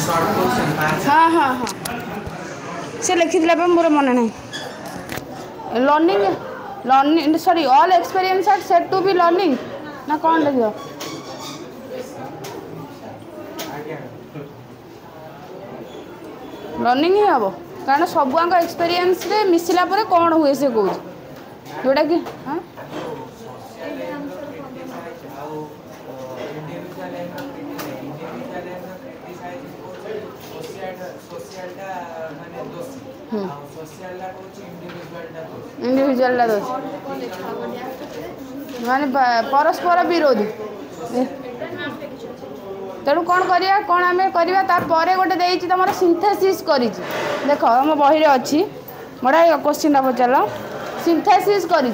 हाँ हाँ हाँ से लिखिथिला पे मोर मन नहीं learning learning sorry all experience are set to be learning ना कौन लिखियो लर्निंग ही हम कारण सबुआंक एक्सपीरियंस रे मिसला पर कौन हुए से कौन जोटा कि हाँ इंडिविजुअल दोष माने परस्पर विरोधी तेणु कौन करिया कौन आम करवा तापर गोटे देती तुम सिंथेसिस कर देख आम बही अच्छी बड़ा क्वेश्चन पचार सिंथेसिस कर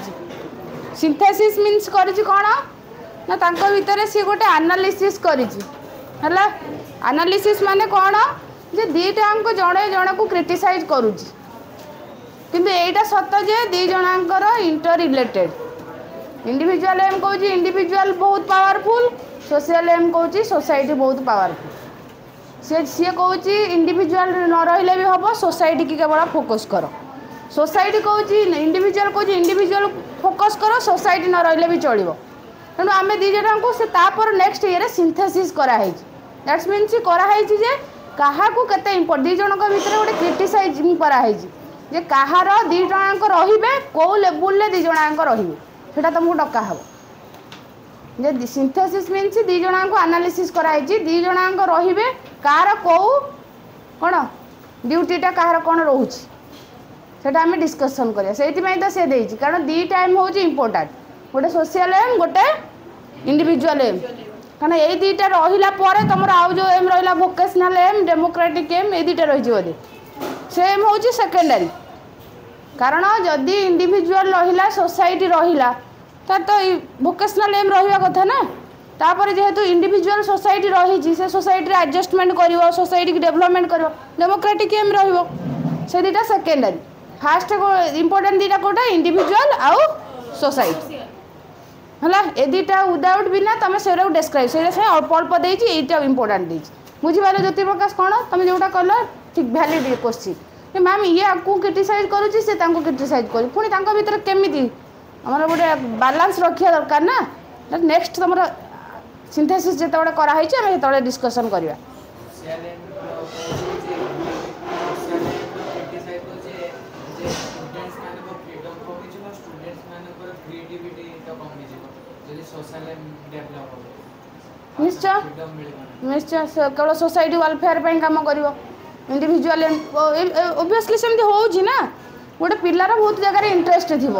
सिंथेसिस मीन्स कर कौन ना तांको भितर सी गोटे एनालिसिस कर एनालिसिस माने कौन जे दीटा जड़े जन को क्रिटिसाइज करुच्ची किंतु एटा सत जे दी जनांकर इंटर रिलेटेड इंडिविजुअल एम कहूँ इंडिविजुअल बहुत पावरफुल सोशल एम कहूँ सोसाइटी बहुत पावरफुल सी कहूँ इंडिविजुअल न रही भी हम सोसाइटी की केवल फोकस कर सोसाइटी कहूँ इंडिविजुअल कहूँ इंडिविजुअल फोकस कर सोसाइटी न रही भी चलो तेणु आम दी जन को तापर नेक्स्ट ईयर सिंथेसिस कराई दैट्स मीन्स कराई जे क्या केते इम्पोर्ट दी जन भितर गोटे क्रिटिसाइजिंग कराई जे कହାର दी जनाक रे कौ लेवल दी जनाक रेटा तुमको डका हम जे सिंथेसिस मीन्स दी जनाक एनालिसिस कराई दी जनाक रे कार कौ कौन ड्यूटीटा कହାର कौन रोचे सेटा आम डिस्कसन करिया सेइथिपाई तो से देछि कारण दी टाइम हूँ इम्पोर्टाट गोटे सोशल एम गोटे इंडिविजुअल एम कारण ये दुईटा रहा पर तुम आउ जो एम रहा वोकेशनल एम डेमोक्रेटिक एम ये दुईटा रही बोधे से एम हूँ सेकेंडरी कारण जदि इंडिविजुअल रहा सोसाइटी रहा तो वोकेशनल एम रहा कथा ना तापर जेहेतु इंडिविजुअल सोसाइटी रही से सोसाइटी एडजस्टमेंट कर सोसाइटी की डेवलपमेंट कर डेमोक्रेटिक एम रही दुईटा सेकेंडरी फास्ट इंपोर्टेंट दुईटा कौटा इंडिविजुअल आउ सोसाइटी है ए दुईटा विदाउट बिना तुम से डेस्क्राइब से अल्प अल्प देटा इम्पोर्टाट देती बुझिपारे ज्योति प्रकाश कौन तुम जोटा कल ठीक भैलिड क्वेश्चन मैम ये आपको क्रिटिसाइज करुच्ची से क्रिटिसाइज कर पुणी भर केमी आम गोटे बालांस रखा दरकार ना नेक्स्ट तुम सिंथेसिस जिते कराई आम डिस्कसन करवा निश्चय निश्चय केवल सोसाइटी वेलफेयर पे काम कर इंडिविजुअल ओबियसली सेमती हो ना गोटे पिलार बहुत जगह इंटरेस्ट थी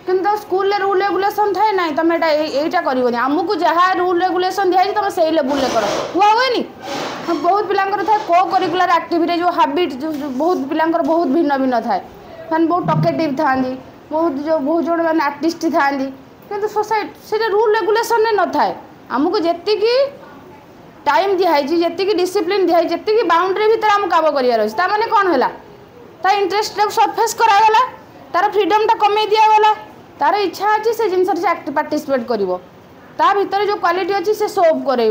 किंतु स्कूल रूल रेगुलेशन थाए ना तुम यहाँ कर आमको जहाँ रूल रेगुलेशन दिखाई तुम से लेवल कर हुआ हुए बहुत पिलांकर था को करिकुलर एक्टिविटी जो हैबिट जो बहुत पिलांकर बहुत भिन्न भिन्न थाए मैंने बहुत टकेटिव था बहुत जन मैंने आर्टिस्ट था किंतु सोसाइटी से रूल रेगुलेशन न थाए आमको जी टाइम दिखाई जी डिसिप्लिन दिखाई जी बाउंड्री भीतर आम काम कर माने कौन है ता इंटरेस्ट सरफेस करागला तार फ्रीडम कमे दिगला तार इच्छा अच्छी से जिन पार्टिसिपेट कर भीतर जो क्वालिटी अच्छी से शो अप कर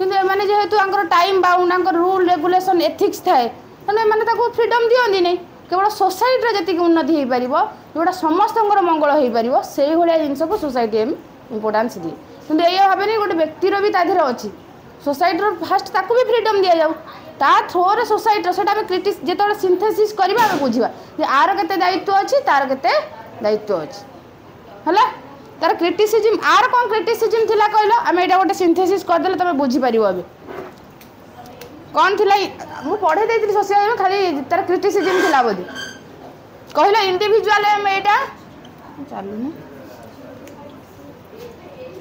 कि जेहेतु time bound rule regulation ethics थाए मैंने फ्रीडम दिखती नहीं केवल सोसाइटी जी उन्नति हो पार जोटा समस्त मंगल हो पार से भाया जिनस को सोसाइटी एम इम्पोर्टान्स दिए कि ये भावे गोटे व्यक्तिर भी तादेह अच्छी सोसाइटी फास्ट ताकू भी फ्रीडम दि जाऊ ता थ्रोरे सोसाइटी से क्रिटिस जो सिंथेसिस करवा बुझा आर के दायित्व अच्छी तार के दायित्व अच्छी है तार क्रिटिसिजम आर कौन क्रिटिसिजम थिला कहल आम यहाँ गोटे सिंथेसिस करदे तुम बुझीपार अभी कौन थिला मु पढ़े देती सोशल खाली तार क्रिटिसिजम थिला बोधे कहल इंडिविजुअल एम एटा चलुना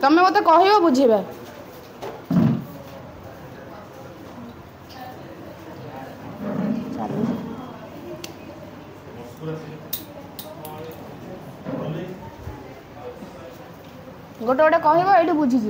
तमें मत कह बुझेबा गोटे गोटे कह ये बुझीज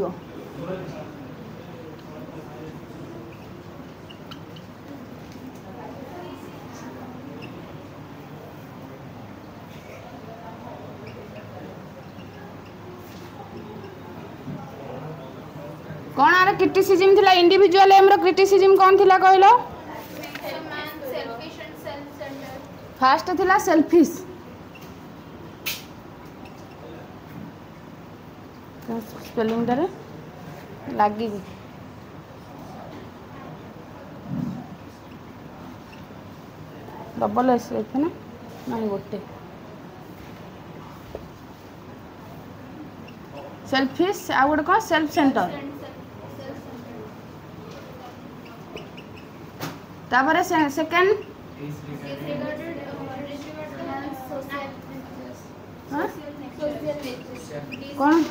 कौन आर क्रिटिसिजम थिला इंडिविजुअल एम रो क्रिटिसिजम कौन थिला कहलो फास्ट थिला सेल्फिश स्पेलिंग टारे लगी डबल एस लिखे ना नहीं गोटे सेल्फिश आ गोटे कौन सेल्फ सेंटर तापर सेकेंड कौन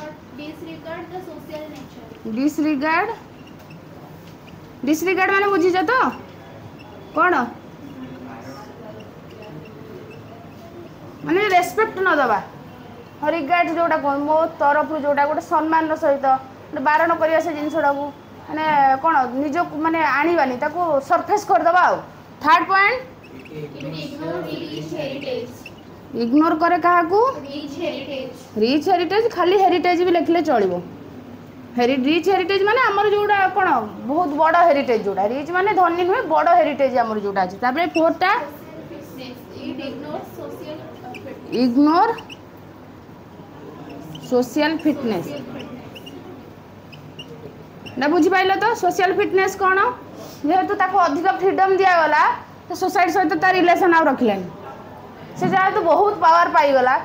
डिसरिगार्ड डिसरिगार्ड माने बुझीछ तो कौन माने रेस्पेक्ट न दबा रिगार्ड जोटा कौन मो तरफ जोटा गोटे सम्मान सहित बारण करिया से जिनसटा को माने कौन निज माने आनिबानी ताको सरफेस कर दबा आ थर्ड पॉइंट इग्नोर करे कहा को रिच हेरिटेज खाली हेरिटेज भी लिखले चलिबो रिच हेरिटेज माने हमर जोड़ा कौन बहुत बड़ हेरिटेज जोड़ा रिच माने धनी नुहे बड़ हेरिटेज हमर जोड़ा अछि तापर फोरटा इग्नोर सोशल फिटनेस ना बुझी पाइल तो सोशल फिटनेस कौन जेहेतु ताको अधिक फ्रीडम दिया गला तो सोसाइटी सहित ता रिलेशन आ रखिलेनी से जहाँ तो बहुत पावर पाईगला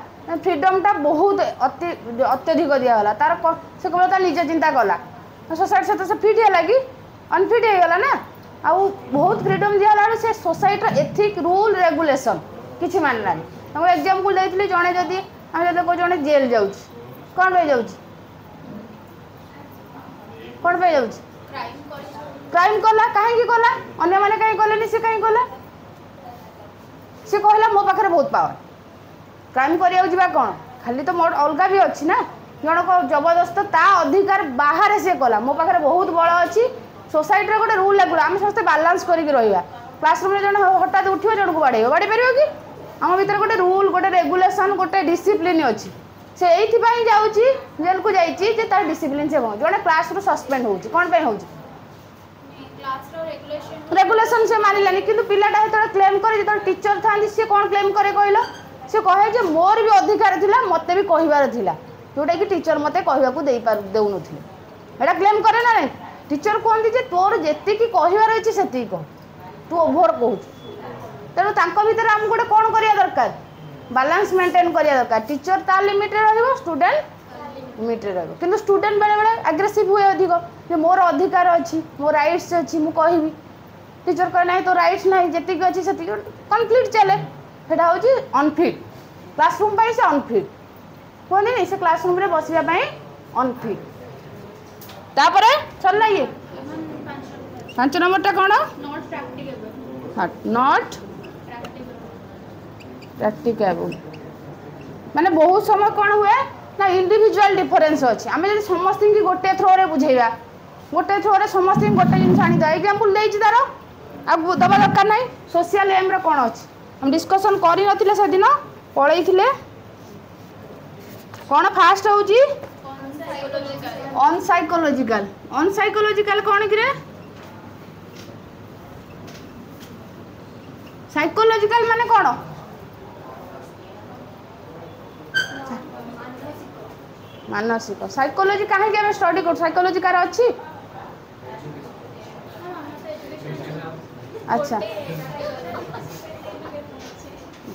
फ्रीडम टा बहुत अत्यधिक दिगला तार से केवल तार निज चिंता कला सोसाइटी सहित से फिट है कि अनफिट हो गला ना आउ बहुत फ्रीडम दिगला से सोसाइटी एथिक रूल रेगुलेशन किसी मानना तुम एग्जाम्पल देती जड़े जदि आम जब जड़े जेल जाऊँ कौन पे जाऊँ कौन पे जाऊँ क्राइम कला कहीं कला अन्य मैंने कहीं कले सी कहीं कला सी कहला मो पाखे बहुत पावर क्राइम करा कौन खाली तो मोर अलग भी अच्छी ना जनक जबरदस्त ता अधिकार बाहर से कला मो पाखे बहुत बल अच्छी सोसाइटी गोटे रूल रेगुल आम समस्त बालांस करके रहा क्लासरूम जन हठात उठो जन को बाड़े बाड़ी पार कि आम भर गोटे रूल गोटे रेगुलेशन गोटे डिसिप्लिन अच्छी से ये जाऊँगी जेल को जाइए तार डिसिप्लिन से जड़े क्लास सस्पेंड हो कौन हो रेगुलेशन से मानिलानी किंतु पिलाटा जो क्लेम करे जो टीचर था सी कौन क्लेम करे कहल सी कहे जे मोर भी अधिकार थिला मते भी कहबार थिला जोटा कि टीचर मते कहबाकू देउ नथिले एटा क्लेम करे ना नहीं टीचर कहती जे तोर जेति की कहबार अछि सेति कह तू ओभर कहू तेणु तांको भीतर हम गोटे कौन करिया दरकार बैलेंस मेंटेन करिया दरकार टीचर ता लिमिट रे रहइबो स्टूडेंट लिमिट रे रहइबो किंतु स्टूडेंट बेले बेले एग्रेसिव हुए अधिक जे मोर अधिकार अछि मोर राइट्स अछि मु कहबी टीचर कहे नहीं तो राइट्स नहीं जेति की अछि सेति कंप्लीट चले सेटा होची अनफिट क्लासरूम पाई से अनफिट कहनी नहीं से क्लासरूम रे बसिया पाई अनफिट तापरे चलला ये 5 नंबर टा कोन नॉट प्रैक्टिकेबल माने बहुत समय कौन हुए ना इंडिविजुअल डिफरेंस अच्छे आम जब समस्त की गोटे थ्रो रे बुझेगा गोटे थ्रो रे समस्त गोटे जिन आनी एग्जांपल देछि तार आ दबा दरकार नहीं सोशल एम रे कौन अच्छे हम डिस्कशन करी नथिले से दिन पळैथिले कौन फास्ट होउची अनसाइकोलॉजिकल कौन कि साइकोलॉजिकल माने कौन मानसिक साइकोलॉजी कहीं आम स्टडी कर साइकोलॉजी कार अच्छी अच्छा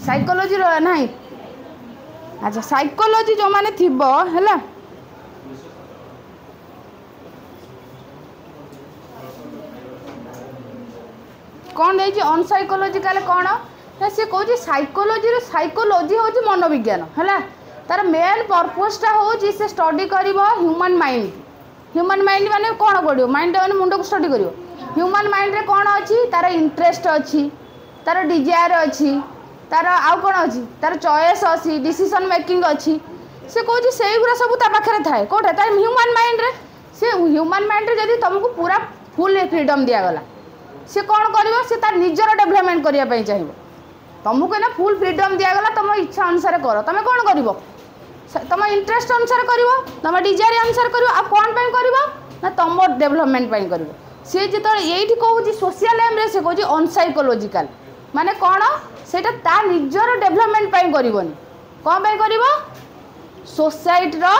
साइकोलॉजी नहीं अच्छा साइकोलॉजी जो माने थिबो हैला कौन देछि अनसाइकोलॉजिकल कौन ना सी कहूँ साइकोलॉजी हूँ मनोविज्ञान है तार मेन पर्पसटा हूँ से स्टडी कर ह्यूमन माइंड माने कौन पड़ो माइंड मैंने मुंड को स्टडी कर ह्यूमन माइंड रे कौन अच्छी तार इंटरेस्ट अच्छी तार डिजायर अच्छी तार आउ कौन अच्छी तार चॉइस अच्छी डिसीजन मेकिंग अच्छी से कहूँ से गुरा सब पाखे थाए कौटे तार ह्यूमन माइंड रे से ह्यूमन माइंड रे जब तुमको पूरा फुल फ्रीडम दिगला सी कौन कर तार निजर डेभलपमेंट करने चाहिए तुमको ना फुल फ्रीडम दिगला तुम इच्छा अनुसार कर तुम कौन कर तुम इंटरेस्ट अनुसार कर तुम डिजायर अनुसार कर कौन कर ना तुम डेभलपमेंट कर सी जो ये कहूँ सोशल एम रे से कहूँ अनसाइकोलॉजिकल माने कौन सेटा ता निजर डेवलपमेंट पाई करिवनी कौन पाई करिवो सोसाइटी रो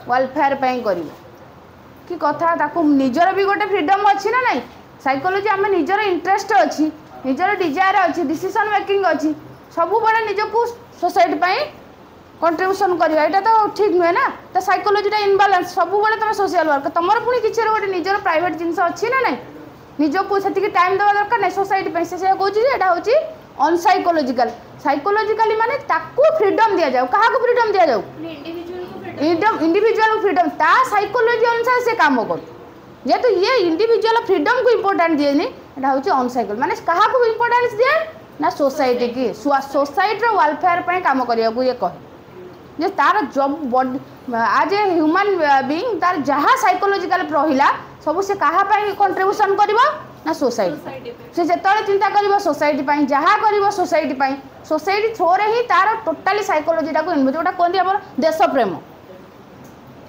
वेलफेयर पाई करिवो कि कथा ताकू निजर भी गोटे फ्रीडम अच्छी ना नहीं साइकोलॉजी आम निजर इंटरेस्ट अच्छी निजर डिजायर अच्छी डिसीजन मेकिंग अच्छी सब बड़े निजको सोसाइटी पाई कंट्रीब्यूशन करवा यहाँ तो ठीक नुहे ना तो साइकोलॉजी इनबालांस सब बड़े तुम सोशल वर्क तुम पुणी किसी गोटे निजर प्राइवेट जिनस अच्छी ना नहीं निजको से टाइम देवा दरकार नहीं सोसाइटी से कहूँ यहाँ हूँ अनसाइकोलॉजिकल साइकोलॉजिकली माने ताकू फ्रीडम दिया जाऊ क्या फ्रीडम दिया जाऊ इंडिविजुअल फ्रीडम ता साइकोलॉजी अनुसार से काम कर जेहेतु ये इंडिविजुअल फ्रीडम को इम्पोर्टेंट दिए यहाँ हूँ अनसाइकोल माने क्या इम्पोर्टेंस दिए ना सोसाइटी की सोसाइटी वेलफेयर पर काम करने को ये कहे जे तार जब बॉडी आज ए ह्यूमन बीइंग तार जहाँ साइकोलॉजिकल रहा सब से कहाँ कंट्रीब्यूशन करिवो ना सोसाइटी से जिते चिंता कर सोसाइटी जहाँ कर सोसाइटी थ्रो रे ही तार टोटाली साइकोलॉजी टाक जोटा कहते आम देश प्रेम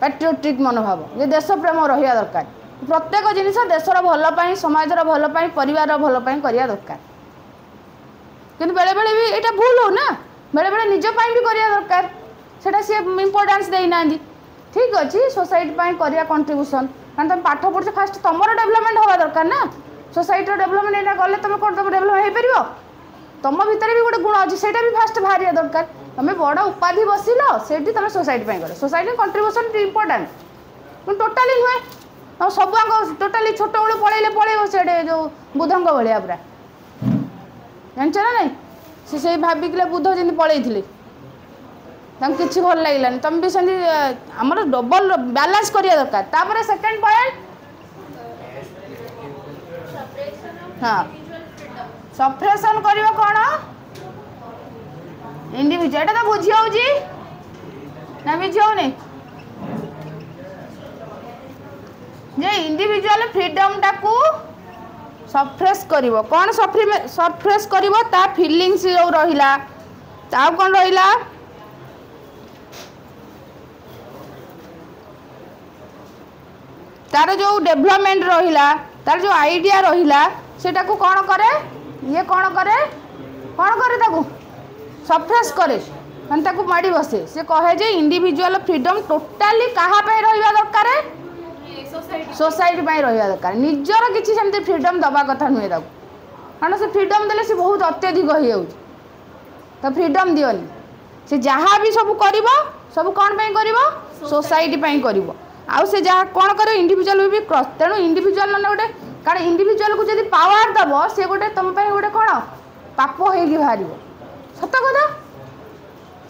पैट्रियोटिक मनोभाव ये देश प्रेम रहा दरकार प्रत्येक जिनिस देशर भलपाई समाजर भलपाई परिवार भलपाई करवा दरकार कि बेले बेले भी यहाँ भूल हो ना बेले बेले निजपाई भी करवा दरकार सेटा सी इम्पोर्टेंस देना ठीक अच्छे सोसाइटी करवा कंट्रीब्यूशन कारण तुम पाठ पढ़ फास्ट तुम डेवलपमेंट हवा दरकार ना सोसाइटी डेवलपमेंट यहाँ गले तुम कौन तुम डेवलपमेंट हो पार तुम भितर भी गोटे गुण अच्छे से भी फास्ट बाहर दरकार तुम बड़ उपाधि बसिल से तुम सोसाइटी कर सोसाइटी कंट्रीब्यूशन इम्पोर्टेंट टोटाली नुहे तुम सब टोटाली छोट बड़ू पलैले से जो बुध भाया पूरा जानच ना नहीं से भाविक बुध जमी पलैले किसी भल लगे तुम भी सेमती आम डबल बैलेंस करिया दरकार तापर सेकंड पॉइंट हाँ सप्रेशन करियो कौन इंडिविजुअल एटा तो बुझी होउजी ना बुझी होने जे इंडिविजुअल फ्रीडम टाकू सप्रेस करिवो कौन सप्रेस करिवो ता फीलिंग्स जो रहिला ता कौन रहिला तार जो डेवलपमेंट रहिला तार जो आइडिया रहिला सेटा को कौन करे ये कौन करे ताकू सप्रेस करे माने ताकू माड़ी बसे से कहे जे इंडिविजुअल फ्रीडम टोटाली कहाँ पे रहिबा दरकार सोसाइटी पे रहिबा दरकार निजर किछि सेमती फ्रीडम दबा कथा नुहे ताकू कारण से फ्रीडम देले से बहुत अत्यधिक हो जाउछ तो फ्रीडम दियोनी से जहाँ भी सब करिवो सब कौन पे करिवो सोसाइटी पे करिवो आउ से जहाँ कौन करे इंडिविजुअल भी क्रॉस तेणु इंडिविजुअल मैंने गोटे कारण इंडिविजुअल को जब पावर दब से गोटे तुम गोटे कौन पाप हो बाहर सत कथा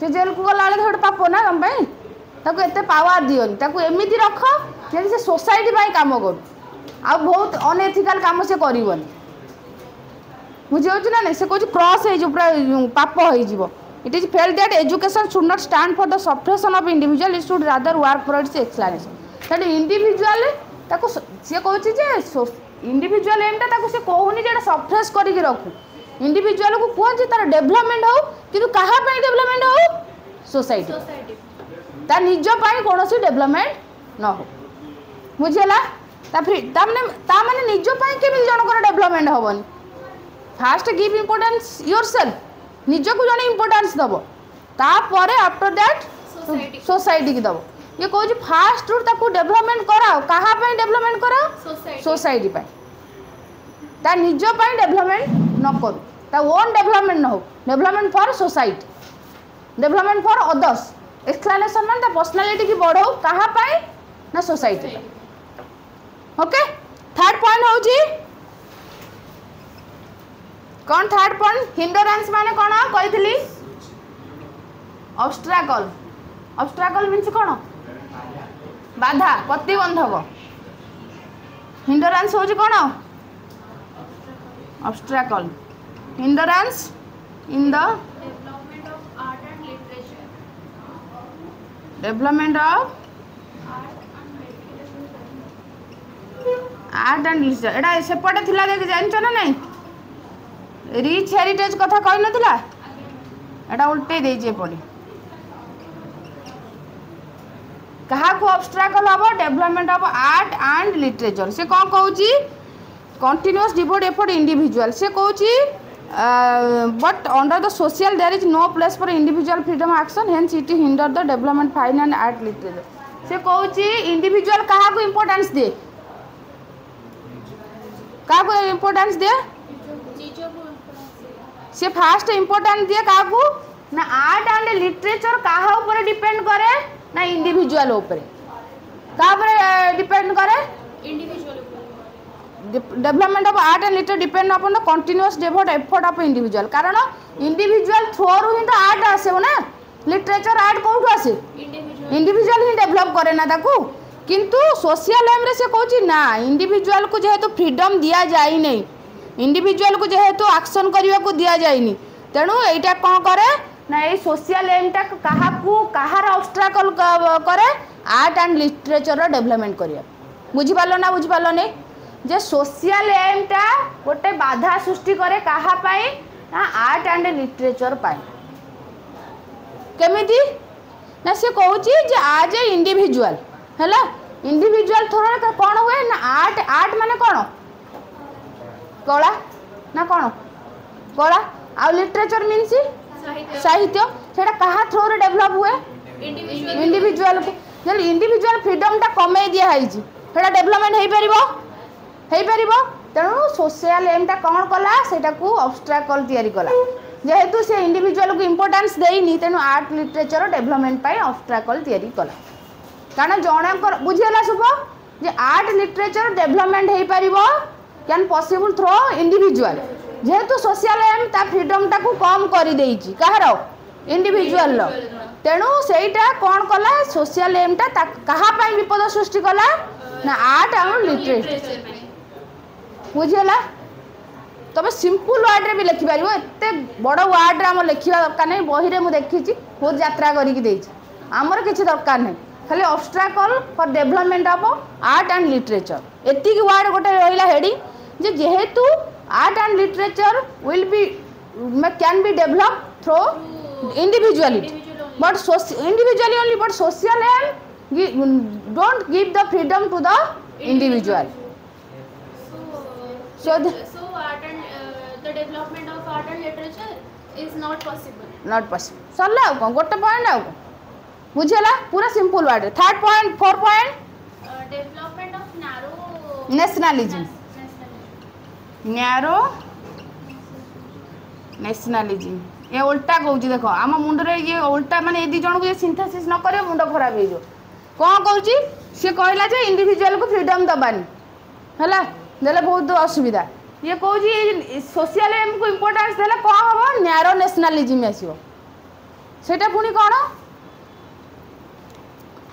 से जेल को गला गोटे पाप ना तुम एत पावर दियोनी ताकू एमती रख जब से सोसाइटी काम करू आ बहुत अनएथिकल काम से करनी बुझे ना नहीं से कह क्रॉस हो पूरा पाप हो it is felt that education should not stand for the suppression of individual it should rather work for its explanation that individual ताको से कहूँ जे इंडिविजुअल एमटा ताको से कहूनी जे सप्रेस करके रखू इंडिविजुअल को कहते तार डेवलपमेंट हो कि कहाँ डेवलपमेंट हो सोसाइटी तार निज कौन डेवलपमेंट न हो बुझेगा ताने निज केमी जनकर डेवलपमेंट हेनी first give importance yourself निजक जन इम्पोर्टेंस दब तापर आफ्टर दैट सोसाइटी की दब ये कहूँ फास्ट ताकू डेवलपमेंट कराओ कहाँ डेवलपमेंट कराओ सोसाइटी ता निज डेवलपमेंट न करू ता ओन डेवलपमेंट न हो development for society development for others explanation मान ता पर्सनालिटी की बढ़ाऊ कहाँ ना सोसाइटी ओके थर्ड पॉइंट होची कौन थर्ड पॉइंट हिंडरेंस माने कौन कही ऑब्स्ट्रैकल मीन्स कौन बाधा प्रतिबंधक हिंडरेंस होची कौन obstacle hindrance in the development of art and literature एटा सेपटे थिला देख जानछ ना नहीं रिच हेरिटेज कथा कही नथिला एटा उल्टे देजे एपटे कहा को ऑब्स्ट्रैकल हम development of art and literature से कौन कहूँ कंटिन्यूअस डिवोट एफर्ट इंडिविजुअल से कहूँ but under the social there is no place for individual freedom action, hence it hinder the development fine and art literature. से कहूँ इंडिविजुअल क्या को importance दे, क्या को इम्पोर्टेंस दे, से फास्ट इम्पोर्टेंस दिए क्या को ना आर्ट एंड लिटरेचर कहाँ ऊपर डिपेंड करे ना इंडिविजुअल ऊपर, कहाँ ऊपर डिपेंड करे development of art and literature depend upon the continuous effort of individual, कारण इंडिविजुअल थ्रू ही तो आर्ट आसे ना, लिटरेचर आर्ट कौन आसे इंडिविजुअल ही डेवलप करे ना ताकू, किंतु सोशल एम रे से कहूँ ना इंडिविजुअल को जेहेतु फ्रीडम दिया जाए नहीं, इंडिविजुअल को जेहेतु एक्शन करने को दिया जाए तेणु यहीटा कौन करे ना ये सोशल एमटा कहार ऑब्स्ट्रकल करे आर्ट एंड लिटरेचर डेवलपमेंट करिया, बुझिपाल ना बुझिपाल नहीं जे सोशल एमटा गोटे बाधा सृष्टि करे कहा पाई ना आर्ट एंड लिटरेचर पाई, केमिति ना से कहूँ जे आज ए इंडिविजुअल है इंडिविजुअल थोड़ा कौन हुए ना आर्ट, आर्ट माने कौन कला ना कौन कला आ लिटरेचर मीन्स साहित्य, सेटा कहा थ्रू रे डेवलप हुए इंडिविजुअल को, जब इंडिविजुअल फ्रीडम टा कमे दिया है सेटा डेवलपमेंट हो पारिबो, तेणु सोशल एमटा कौन कला सेटा को ऑब्स्ट्रकल तैयारी कला, जेहेतु से इंडिविजुअल को इम्पोर्टेंस देनी तेणु आर्ट लिटरेचर डेवलपमेंट पाई ऑब्स्ट्रकल तैयारी कला, कारण जनकर बुझीगला सब जे आर्ट लिटरेचर डेवलपमेंट हो पारिबो कैन पॉसिबल थ्रू इंडिविजुअल, जेहेतु सोशल एम ता फ्रीडम टा को कम कर देइची कहार इंडिविजुअल, तेणु सेटा कौन कला सोशल एम टा कहा पाई विपद सृष्टि कला ना आर्ट और लिटरेचर, बुझीगला तुम सिंपल वर्ड रे भी लिखि पारिबो, एते बड़ वर्ड रे हम लिखिबा दरकार नहीं, बही रे मु देखिची बहुत यात्रा करिक देइची, हमर किछि दरकार नहीं, खाली obstacle for development of art and literature एतिक वर्ड गोटे रहिला हेडिंग जे जेहेतु art and literature will be can be develop through individuality but individually only, but social aim don't give the freedom to the individual. So art and the development of art and literature is not possible. Not possible. सरला आउ कोन गोटे point आउ बुझेला पूरा simple word. Third point, four point development of narrow nationalism. Narrow nationalism ये उल्टा कहूँ देख आम मुंड रे ये उल्टा माने दी जन को ये सिंथेसिस न करे मुंड खराब हो कौन कहूँ सी कहला जे इंडिविजुअल को फ्रीडम दबानी है देले बहुत असुविधा. ये कहूँ सोशल एम को इम्पोर्टेंस देले कौन हम नैरो नेशनलिज्म आसो सेटा पुणी कौन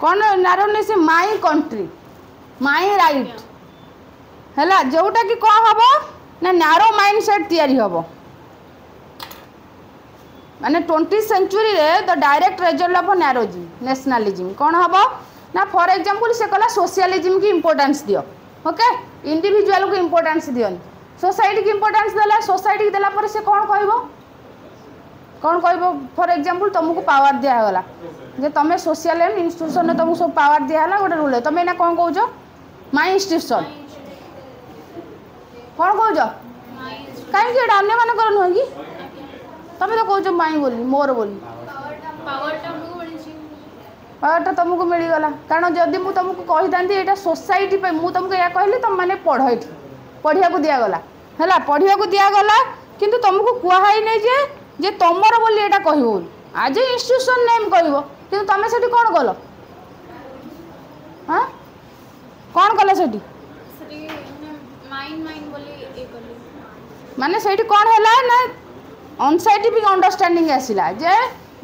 कौन नैरो ने माई कंट्री माई राइट है जोटा कि कौन हम ना नैरो माइंड सेट तैयारी हम माने 20th सेंचुरी रे the direct result of narrowism nationalism कौन हम ना फॉर एग्जांपल से कहला सोशलिज्म की इंपोर्टेंस दियो. ओके इंडिविजुअल को इंपोर्टेंस दियन सोसाइटी की इंपोर्टेंस देला सोसाइटी की देला पर से कौन कहबो फॉर एग्जांपल तुमको पावर दिया गला जे तमे सोशल एम इंस्टीट्यूशन ने तुमको सब पावर दिया हला गोटे रूल तमे ना कौन कहउजो माय इंस्टीट्यूशन कौन कहउजो काहे कि अन्य मान कर न होगी तमे तो कहउजो माई बोली मोर बोली पावरटा तुमको मिलगला कारण जदि मु तुमको कही था ये सोसाइटी पे मु तुमको या कहली तुम मैंने पढ़ ये पढ़िया को दिगला है पढ़िया को दिगला किंतु तुमको कहुई नहीं जे तुमर बोली यहाँ कह आज इंस्टीट्यूशन नेम कह कि तुम से कौन कल हाँ कौन कल से माने से कौन है ना अनसाइंटिफिक अंडरस्टैंडिंग आसला जे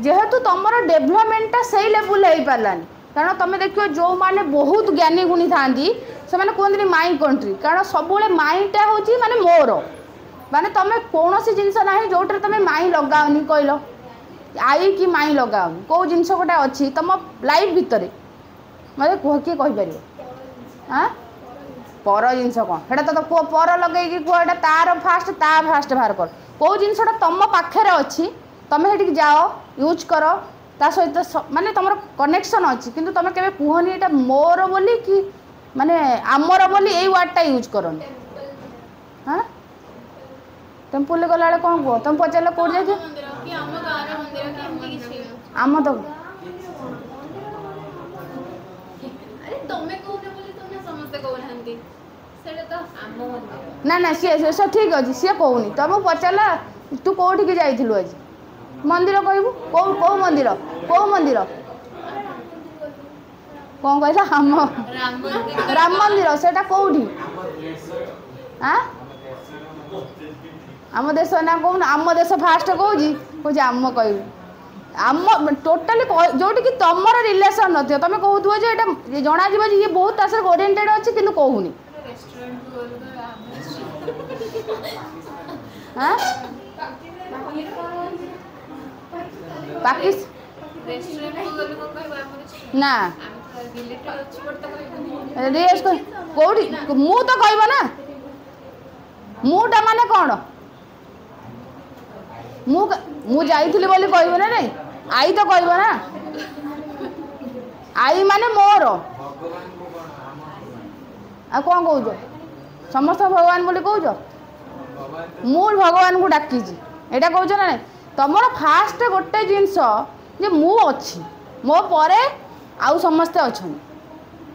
जेहेतु तुम डेभलपमेंटा से लेवल हो पारानी कारण तुम देखो जो मैंने बहुत ज्ञानी गुणी था से कहते माई कंट्री कारण सब माइटा हूँ माने मोर माने तुम कौन सी जिनस ना जो तुम माई लगाओनी कहल आई कि माई लगाओनी कौ जिनस गोटे अच्छी तुम लाइफ भितर मतलब कह किए कहीपर हाँ पर जिनस कौन है तो पर लगे कह तार फास्ट बाहर कर कौ जिनसा तुम पाखे अच्छी तुम से जाओ यूज कर ता सहित माने तुम कनेक्शन अच्छी किंतु तुम के कहनी ये मोर बोली कि माने आमर बोली यही वर्डटा यूज करनी हाँ टेम्पल गला बेले कौन कह तुम पचार कौट जाए मंदिर कि आम गाँव मंदिर कि एमती किछि आम तो अरे तमे कहूने बोली तमे समस्त कहउनांती सेटा तो आम मंदिर ना ना सी सब ठीक अच्छे सी कहूनी तुम पचारा तू कौटी की जाइलु आज मंदिर कहबू कौ मंदिर कौ मंदिर कौन कहला राम मंदिर सेटा कौटी हाँ आम देश ना कौन आम देश फास्ट कहूँ कौच आम कहू आम टोटाली जोटि कि तुम रिलेसन न तुम कहूथ जो ये जना जी ये बहुत तास ओरिएंटेड अच्छी कि कहूनी हाँ ना रेस कौटी मु तो कहब ना मुटा माने कौन मु जाइथिली बोली कहब ना नहीं आई तो कहब ना आई माने मोर आ कौन कौच समस्त भगवान बोली कौच मु भगवान को डाकी एटा कौच ना नहीं तुम फास्ट गोटे जिनस जे मु अच्छी मो परे आउ समस्ते अच्छा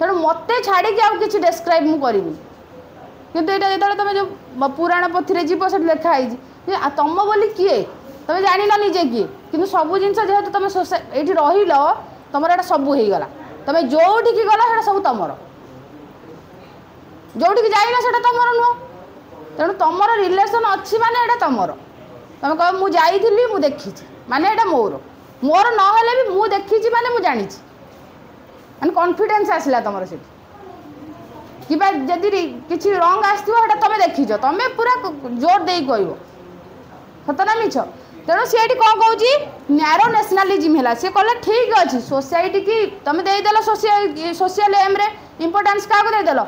तेणु मत छाड़ी कि डेस्क्राइब मु करी किंतु यहाँ जो तुम जो पुराण पोथी जीव से लिखाई तुम बोली किए तुम जान निजे किए कि सब जिन जेहतु तुम ये रहिल तुम यहाँ सब हो गला तुम जोटि गला सब तुमर जोटि जाइन से तुमर नुह तेणु तुम रिलेसन अच्छी माने यहाँ तुमर तुम कह मुझे जाइली मुझे देखी माने यहाँ मोर मोर ना भी मुझे देखी माने मुझे जानी माने कॉन्फिडेंस आसला तुम से कि जदि किसी रंग आसो तुम देखीच तुम पूरा जोर दे कह सत ना मिछ तेणु सी कौन कौच न्यारो नेशनलिज्म है सी कहला ठीक अच्छे सोसाइटी की तुम देदेल सोशल एम रे इम्पोर्टेंस क्या देदेल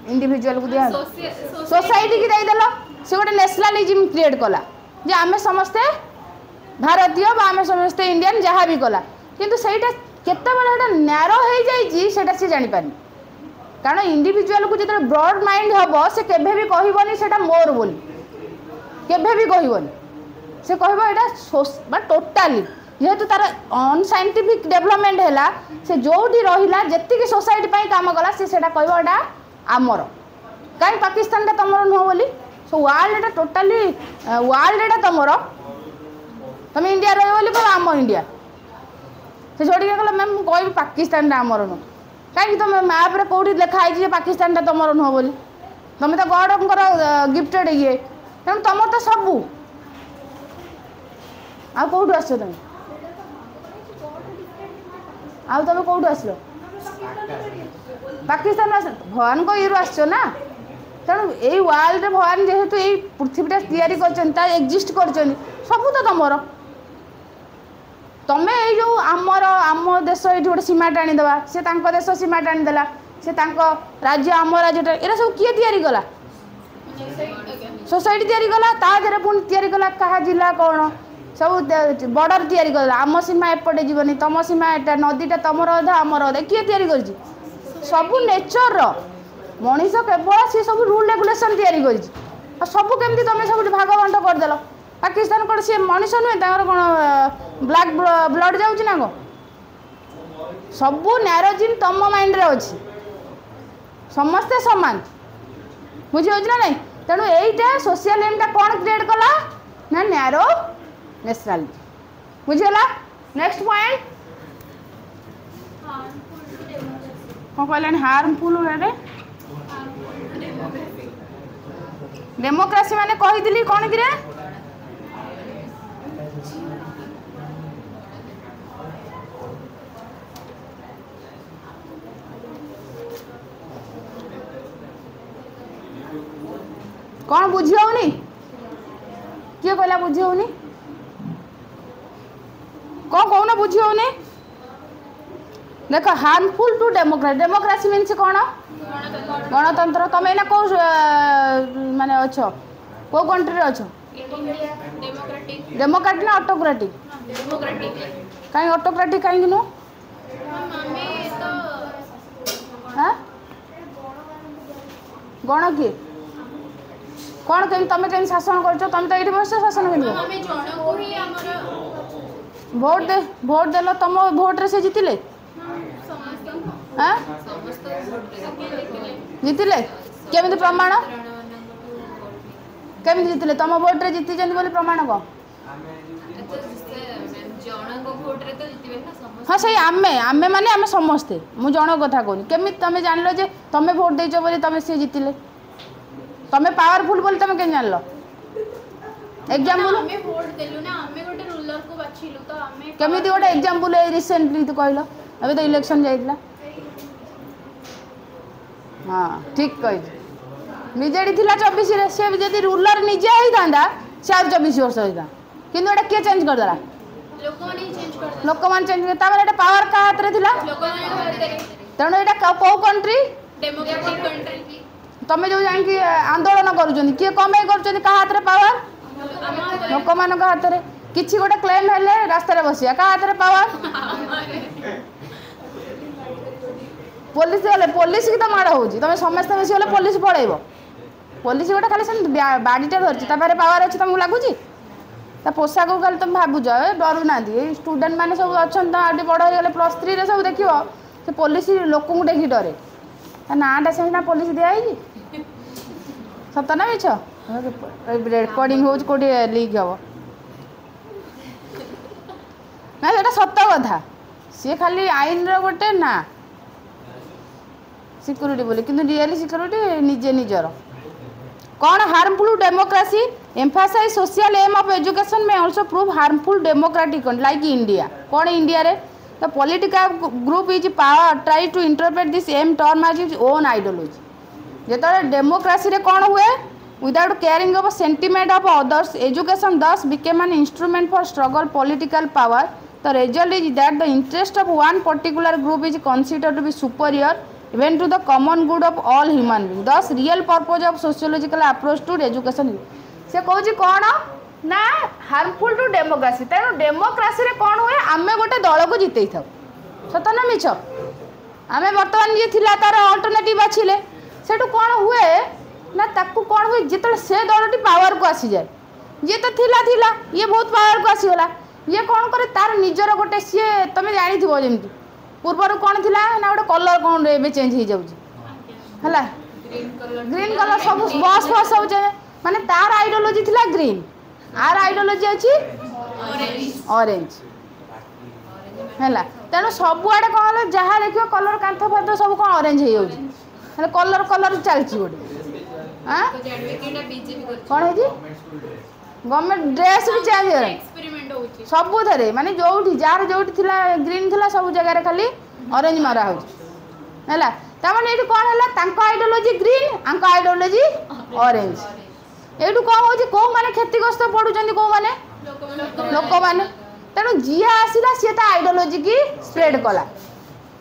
इंडिविजुअल को दिया सोसाइटी की देदेल सी गोटे नेशनलिज्म क्रिएट कला जे आम समस्ते भारतीय आम समस्ते इंडियन जहाँ भी कला किंतु सेटा केतबेले न्यारो हो जाइए सी जापारे कारण इंडिविजुअल को जो ब्रॉड माइंड हम से केभे भी कहबनी से मोर बोली केभे भी कहबनी से कहब यहाँ टोटाली जेहेतु तार अनसाइंटिफिक डेवलपमेंट है से जोटी रहा जी सोसाइटी काम कला से कहब यहाँ आमर कहीं पाकिस्तान तुमर नुह बोली सो वर्ल्ड टोटाली वर्ल्ड तुमर तुम इंडिया रही कह आम इंडिया से जोटी कहला मैम कह पाकिस्तान आमर नुह कहीं तुम मैप्रे कौटी लिखाई पाकिस्तान तुमर नुह बोली तुम तो गॉडर गिफ्टेड ये तेणु तुम तो सबू आउट आस तुम आउ तुम कौटू आस पाकिस्तान भगवान को ये आस ना तेणु यही वर्ल्ड भगवान जेहेतु यही पृथ्वीटा तैयारी कर एक्जिस्ट कर सबू तो तुमर तमें ये जो आमर आम देश ये गोटे सीमा टाणीदे से देश सीमा टाणीदेला से राज्य आम राज्य ये सब किए तैयारी कला सोसाइटी तैयारी कला तादे पुणी तैयारी कला क्या जिला कौन सब बॉर्डर तैयारी कला आम सीमा एपटे जीवनी तुम सीमा एटा नदीटा तुमर अधा आमर अधा किए तैयारी कर सब नेचर मनीष केवल सी सब रूल रेगुलेशन तैयारी कर सब केमती तुम सब भाग बंट करदेल पाकिस्तान कौन सी मनीष नुहे कौन ब्लैक ब्लड जाऊँ ना कौन सबू न्यारोजिम तुम माइंड रे अच्छी समस्ते समान बुझी ना नहीं तेणु यहीटा सोशल एमटा कौन क्रिएट कला ना न्यारो नेशनलिज्म बुझीगला नेक्स्ट पॉइंट कौन कहले हार्मफुल डेमोक्रेसी माने कही कौन कि कौन बुझी होनी किए कहला बुझी होनी कौन कहना बुझी होनी देख harmful to democracy democracy means कौन गणतंत्र तुम एना कौ माने अच्छो कौ कंट्री अच्छो डेमोक्रेटिक ना ऑटोक्रेटिक कहीं ऑटोक्रेटिक कहीं नु हाँ गण किए कौन केम तमे केम शासन करछ तमे तो एठी बस शासन केम हमें जणको ही हमर वोट देलो तुम वोट रे से जितिले समस्त हां समस्त जितिले केमिति प्रमाण केमिति जितिले तुम वोट रे जिति जंदी बोली प्रमाण को जणको वोट रे तो जितिबे ना समस्त हाँ सही आमे आमे माने आमे समस्ते मु जण कथा कहनी केमिति तमे जानलो जे तमे वोट देइछो बोली तमे से जितिले तमे पावरफुल बोली तमे केन जानलो एग्जांपल हमें वोट देलु ना हमें गोटे रूलर को बाछिलु तो हमें केमिति गोटे एग्जांपल ए रिसेंटली तो कहलो अबे तो इलेक्शन जाइतला हाँ ठीक कहि बीजेडी थिला 24 रे से जदी रूलर निजे ही दांदा से आ 24 वर्ष होइदा किंतु एटा के चेंज कर दला लोक माने चेंज कर लोक मान चेंज करता माने एटा पावर का हाथ रे थिला लोक माने करते तेणु एटा को कंट्री डेमोक्रेटिक कंट्री तमे जो जान कि आंदोलन करूछन किए कमे करूछन का हाथ रे पावर लोक मान का हाथ रे किछि गोटे क्लेम हेले रास्ता रे बसिया का हाथ रे पावर पुलिस की तो माड़ होची तुम समस्त बेसी गले पुलिस पड़ेब पुलिस गोटे खाली बाड़ीटे धरची पावर अच्छी तुमको लगुच ता पोशाक को तुम भावुच डरू ना स्टूडेंट मैंने सब अच्छा बड़ हो गले +3 सब देख से पुलिस लोक को देखी डरे नाटा से पुलिस दिखाई सत ना मिछ रेकर्डिंग हो लीक हम ना से सत कथा सी खाली आईन रोटे ना सिक्योरिटी बोली किंतु रियली सिक्योरिटी निजे निजर कौन harmful democracy emphasise social aim of education may also prove harmful democratic like India कौन इंडिया रे the political group is power try to interpret this aim term as is own ideology जेतरे democracy रे कौन हुए without caring of sentiment of others education thus became an instrument for struggle political power the result is that the interest of one particular group is considered to B superior even to the common good of all human beings thus real purpose of sociological approach to education से कहूँ कौन ना harmful to democracy तेणु democracy रे कौन हुए आमे गोटे दल को जिते था सत ना मिछ आमे बर्तमान ये थिला तार अल्टरनेटिव बाछिले सेठू कौन हुए ना ताकू कौन हुए जिते से दलटी पावर को आसी जाए ये तो थिला थिला ये बहुत पावर को आसीगला ये कौन करे तार निजर गोटे सी तुम जानी जमी पूर्वर कौन थिला ना गोटे कलर कौन ए चेंज हो जाऊला ग्रीन कलर सब बस फस सब माने तार आइडियोलॉजी थिला ग्रीन आर आइडियोलॉजी अच्छी ऑरेंज है तेणु सबुआड़े कौन है जहाँ देखिए कलर कांथ फाथ सब कौन ऑरेंज हो जाए कलर कलर चलती गोटे कौन है गवर्नमेंट ड्रेस भी चेंज हो सबू थे माने जो जार जो ग्रीन थिला सब जगह खाली ऑरेंज मरा होला तामाने एठी कोन हला तांको आइडियोलॉजी ग्रीन आंको आइडियोलॉजी ऑरेंज एठू कौन हो को माने क्षतिग्रस्त पड़ुचंदी को माने लोक माने तेणु जी आसला सी आइडियोलॉजी की स्प्रेड कला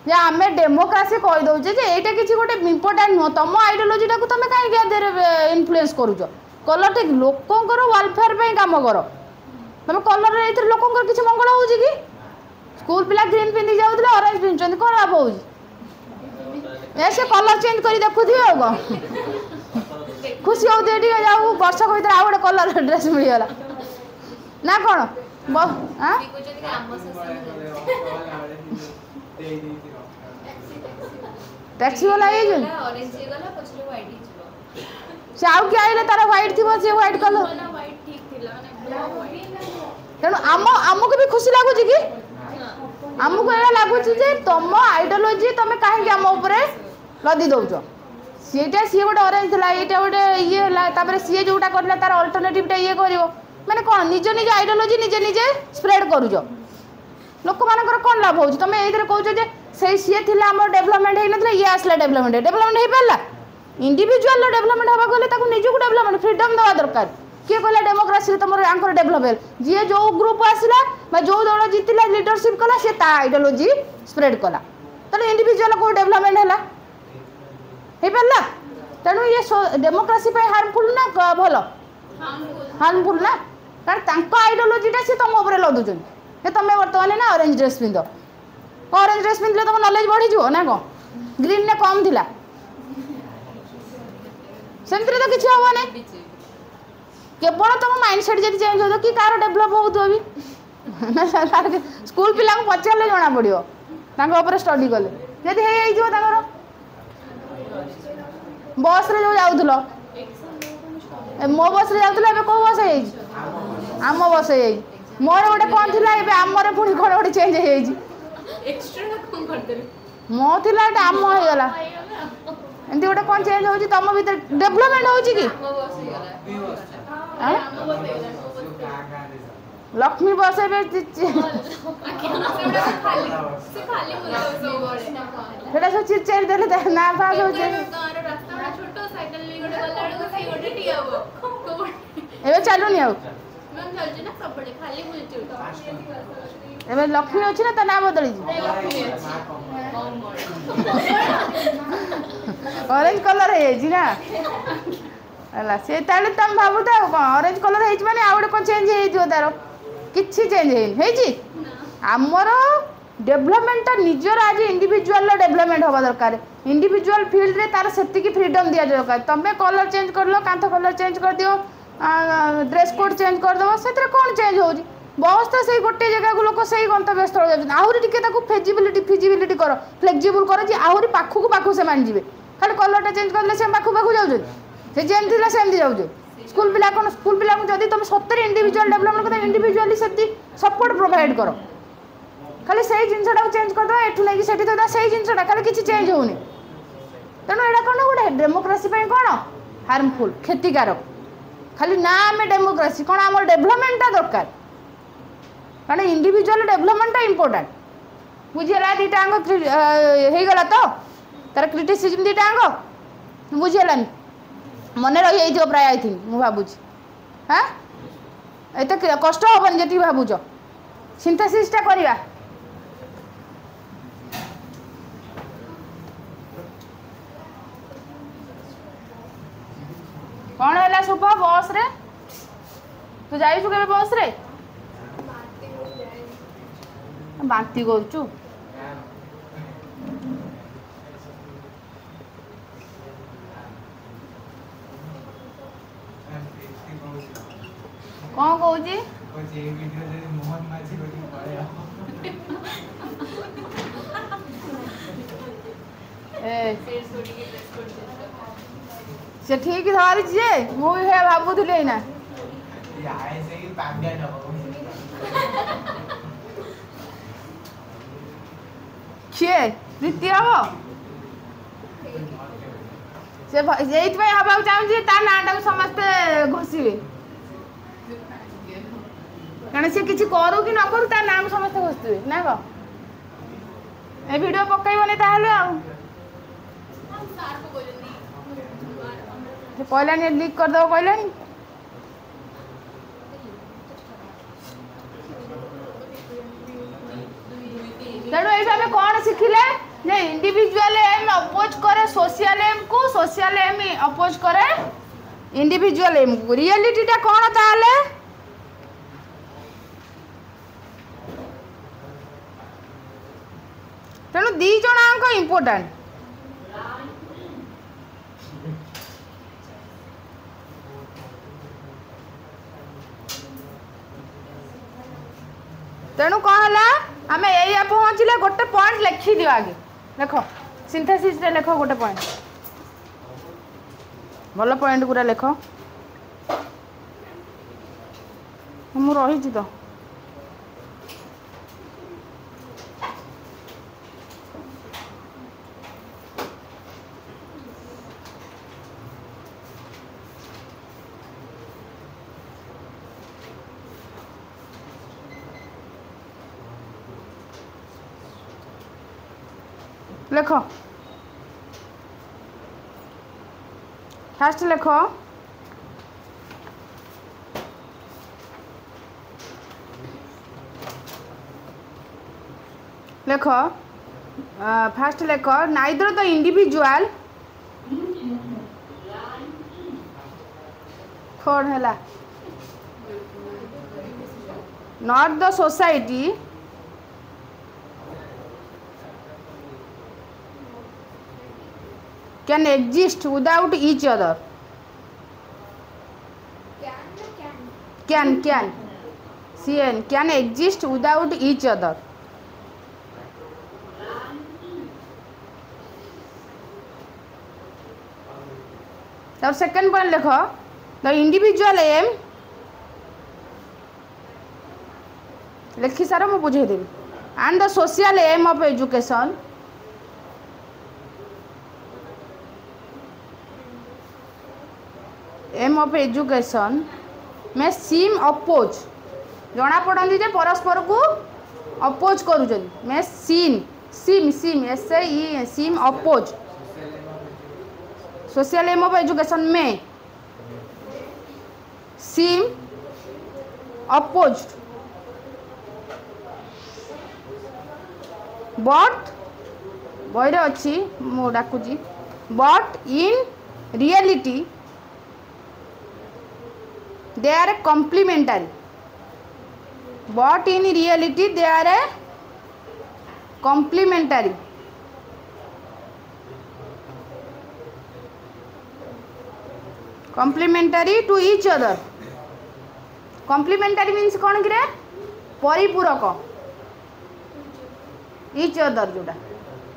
जे आमे डेमोक्रेसी कहि दउचे जे एटा किछि गोटे इंपोर्टेंट नो तुम आइडियोलॉजी टाको तुम काई इन्फ्लुएंस करूछ कलर ठीक लोकंकर वेलफेयर पे काम कर तुम कलर ए लोकंकर किछि मंगल होउची कि स्कूल पिला ग्रीन पिंधि जाउथले ऑरेंज पिंधुचंदी कोन लाभ होउची ऐसे कलर चेंज करी देखुथि हो खुशी होते एठी जाऊ वर्ष को भीतर आ गोटे कलर ड्रेस मिल गला ना कोन टैक्सी वाला ये जो ऑरेंज गला पछले व्हाइट से आउ कि आइले तार व्हाइट थी से व्हाइट कलर व्हाइट ठीक थिला माने ब्लैक व्हाइट तेणु आमको भी खुशी लगुच कि आमको ये लगुच जे तुम आइडियोलॉजी तुम कहीं आम उपरे लदी दौच सीटा सी गोटे ऑरेंज था यहाँ गोटे ये सी जोटा कर तार अल्टरनेटिव ये कर मैंने कौन निज निज आइडियोलॉजी निजे निजे स्प्रेड करुच लोक मानकर कौन लाभ हो तुम ये कहे से सी थी आम डेभलपमेंट होता ये आसला डेभलपमेंट हो पारा इंडिविजुअल डेभलपमेंट हाँ गले निजक डेभलपमेंट फ्रीडम देवा दरकार किए कहला डेमोक्रेसी तुम आंकर डेभलप जी जो ग्रुप आसला जो दल जीतला लीडरशिप कला सी आइडियोलॉजी स्प्रेड कला तेनाली इंडिविजुअल को डेभलपमेंट है पारा तेणु ये डेमोक्रेसी हार्मफुल ना भल हार्मफुल ना कारण आइडियोलॉजीटा सी तुम उपर लदुचन तुम बर्तमान ना ऑरेंज ड्रेस पिंध ऑरेंज ड्रेस पिंधले तुम नॉलेज बढ़ी जीव ना कौन ग्रीन ने कम थिला सेमती तो किसी हम ना केवल तुम माइंडसेट जब चेंज हो कि कार डेभलप हो भी स्कूल पिला पचारे जना पड़ो स्टडी कले जदि बस रे जो जाऊल मो बस रे जाऊला कौ बस आम बस मोर गोटे कौन थी आमर पुणी कौन गोटे चेंज मो थी आम होगला एमती गोटे कौन चेंज हो तुम भर डेभलपमेंट हो कि लक्ष्मी बस सब चिरचारी देले ना पास हो चलुनी एवं लक्ष्मी अच्छी ना ना बदली ऑरेंज कलर है ना से तुम भावु कौन ऑरेंज कलर है माने आ गोटे कौन चेंज हो तार किसी चेंज है आमर डेभलपमेंट निजर आज इंडिविजुअल डेभलपमेंट हवा दरकार इंडिविजुअल फील्ड रे तार सेतिकी फ्रीडम दिया दरकार तमें कलर चेंज कर लो कांथ कलर चेंज कर दियो ड्रेस कोड चेंज कर दो से कौन चेंज हो बस तो से गोटे जगह को लोक से गंतव्य स्थल जाऊँ आहरी टे फिजिबिलिटी कर फ्लेक्जिबल कर आहरी पाखक पाखु से जाए खाली कलरटा चेंज करले से पाखु पाखु जाऊँ से जमी सेमती जाऊँ स्कूल पिला कौन स्कूल पिला जब तुम सतरे इंडिविजुअल डेभलपमेंट कर इंडिविजुअली से सपोर्ट प्रोवाइड कर खाली से जिनटा चेंज करदे एठू नहीं से से जिनटा खाली किसी चेंज होनी तेणु यहाँ कौन गोटे डेमोक्रेसी कौन हार्मफुल क्षतिकारक खाली ना आम डेमोक्रेसी कौन आम डेभलपमेंटा दरकार कारण इंडिविजुअल डेभलपमेंटा इम्पोर्टाट बुझीगला दीटांग होगला तो तार क्रिटिसिजम दीटांग बुझीगलानी मन रही प्राय आई थिंक मु भावुँ हाँ एत कष्ट हेनी जी भावुच सिंथेसिसटा करवा कौन है सुभा बस रे तू जाइछु के बस रे बांती करूचु कौन कहूँ से ठीक धरी जे मुझे भावुली ना किए प्रीति हम से हवा चाहूँ ता नाटा समस्ते घोषे कारण से किसी करू कि न करू ता नाम समस्ते घोषे ना कह ए वीडियो पकईबनी ताहले कहलानी लिक करदेव कहलानी तेणु ये आम कौन शिखिले जे इंडिविजुअल एम अपोज करे सोशल एम को सोशल एम अपोज करे इंडिविजुअल एम को रियलिटीटा कौन ताले तेणु दी जणांक इम्पोर्टेंट तेणु कौन है आम या पहुँचले गोटे पॉइंट लिखी दियो आगे देख सिंथेसिस रे लिख गोटे पॉइंट भल पॉइंट गुरा लिख मु रही तो लेख फास्ट लेख लेख फास्ट लेख नाइदर द इंडिविजुअल कौन है not the society can exist without each other can can exist without each other. तब सेकंड पॉइंट लिखो द इंडिविजुअल एम लिखी सार मुझे बुझेदेवी and the social aim of education may seem oppose जना पड़ती जे परस्पर को अपोज कर may seem seem oppose social aim of education may seem opposed but बहरे अच्छी मु डाकुची but in reality they are complementary but in reality they are complementary to each other. complementary means कौन कि परिपूरक each other जोटा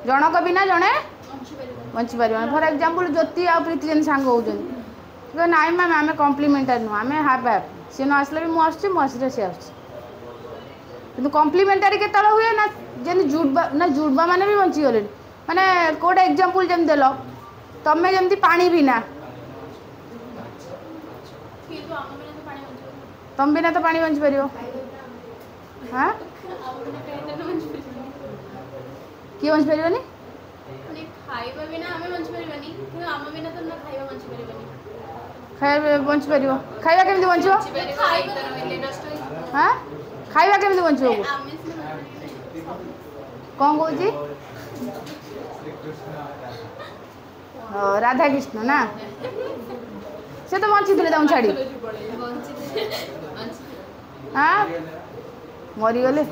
जनक बिना जड़े bunchy par for example ज्योति आ प्रीति जेन सांग होउछन नाई मैम आम कम्प्लीमेंटारी नुह आम हाफ हाफ सी न आसले भी मुझे सी आस कम्प्लीमेंटारी के हुए ना जेन जुड़वा मैंने भी बंची गले माने कोटे एग्जांपल जम देल तमें जमती पानी बिना तुम बिना तो पानी बंची पार हाँ किए बंची पार खाइबा बिना हमें बंची पारबानी कि आम बिना तो ना खाइबा बंची पारबानी खाइबा बंची पार खाइबा केमती बंचो हाँ खाइबा केमती बंचो कौन कहूँ राधा कृष्ण ना से तो बंची थे छाड़ी हाँ मरीगले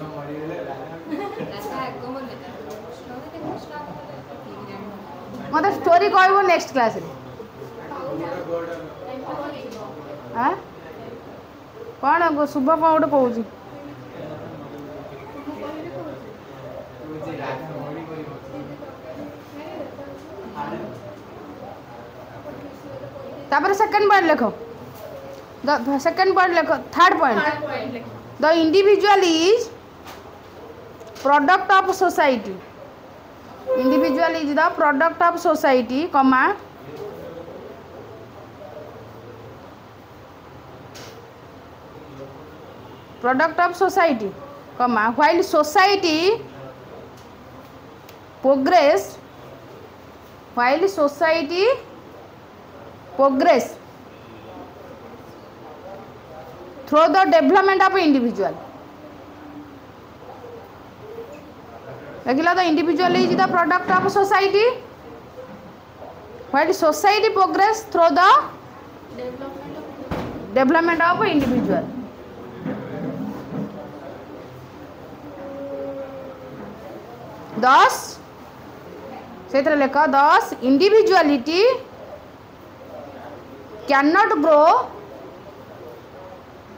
मत स्टोरी कह नेक्स्ट क्लास हाँ कौन शुभ कौन गोटे कहूँ तापर सेकंड पॉइंट लिखो सेकंड पॉइंट लिखो third point the individual is product of society individual is the product of society कमा प्रोडक्ट ऑफ सोसाइटी कमा while society progress through the development of individual the individual is the product of society while society progress through the development of individual thus thus individuality cannot grow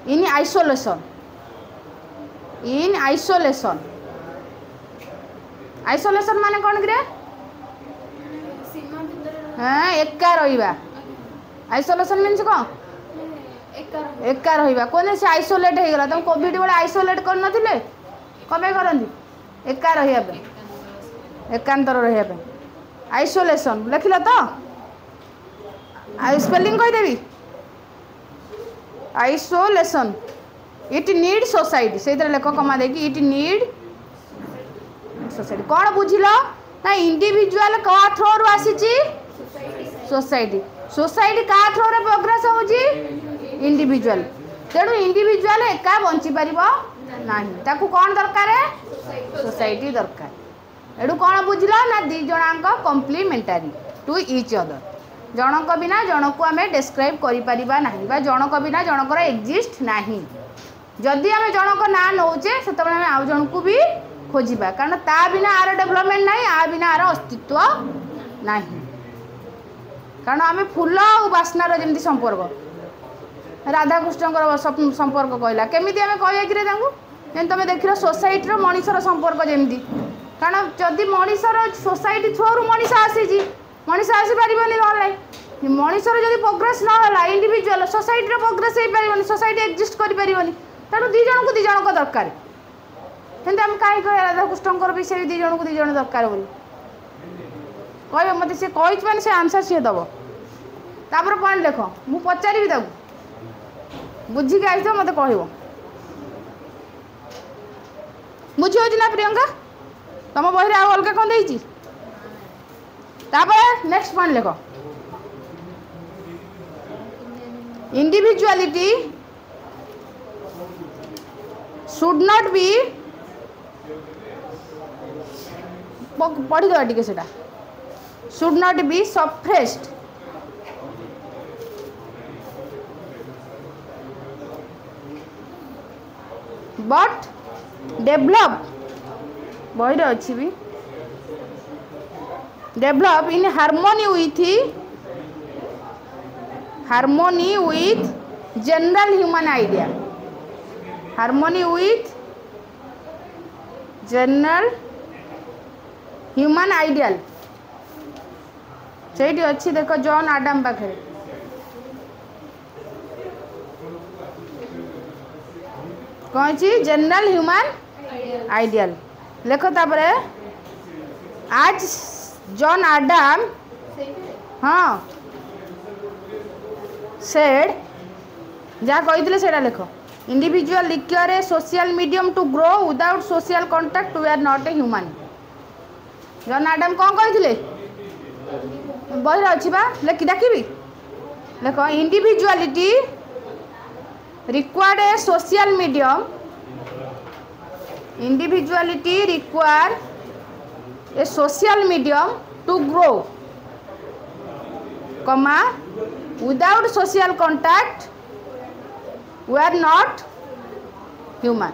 in isolation माने कौन करे हाँ एका रहिबा isolation means कौन एका रहिबा कोने से isolate हो गला तुम कोविड बेले आइसोलेट कर नथिले कमे करंदी एका रहिया पे एकांतर रहिया पे आइसोलेशन लिखिला तो स्पेलिंग कहि देबी आइसोलेशन इट नीड सोसाइटी से लेख कमा देगी इट नीड सोसाइटी कौन बुझिल ना इंडिविजुअल क्या थ्रो रु आसी सोसाइटी सोसाइटी क्या थ्रो रे प्रोग्रेस होउची इंडिविजुअल तेणु इंडिविजुअल एका बंची पार ना कौन दरकार सोसाइटी दरकार एडू कौन बुझिल ना दी जनांक कम्प्लीमेंटारी टू ईच अदर जनक बिना जनक को आम डिस्क्राइब कर जनक बिना जनकर एक्जिस्ट ना जदि आम जनक ना नौचे से आउ जन को भी खोजा कारण ता बिना आर डेवलपमेंट ना आ बिना आर अस्तित्व ना कारण आम फूल और बास्नार जमी संपर्क राधाकृष्ण संपर्क कहला केमी आम कह तुम देख सोसाइटी मनीषर संपर्क जमी कारण जदि मनीषर सोसाइटी थ्रू मनीष आसी मनीष आसीपर ना मनीषर जब प्रोग्रेस ना इंडिविजुअल सोसाइटी प्रोग्रेस हो पार सोसाइटी एक्जिस्ट कर तेणु दी जन को दी जन को दरकार सेमती आम कहीं कह राधाकृष्ण भी से दी जन को दी जन दरकार बोली कह मत सी कही मैंने से आंसर सी दब तापर पॉइंट देख मु पचारि बुझिक आई मत कह बुझी हो ना प्रियंका तुम बही आउ अलग कौन देती नेक्स्ट पॉइंट लिख इंडिविजुअलिटी शुड नॉट बी पढ़ी दवा टी से should not be suppressed but develop बही अच्छी भी develop in harmony with general human idea harmony with general human ideal से अच्छी देख जॉन आडम पाखे कौन जनरल ह्यूमन आइडियल लेख तापर आज जॉन आडम हाँ सेड जहाँ कही से लिख individual require a social medium to grow without social contact we are not a human John Adam कौन कही बही अच्छी बा लेखि डाकिबी देख individuality required a social medium individuality require a social medium to grow comma without social contact we are not human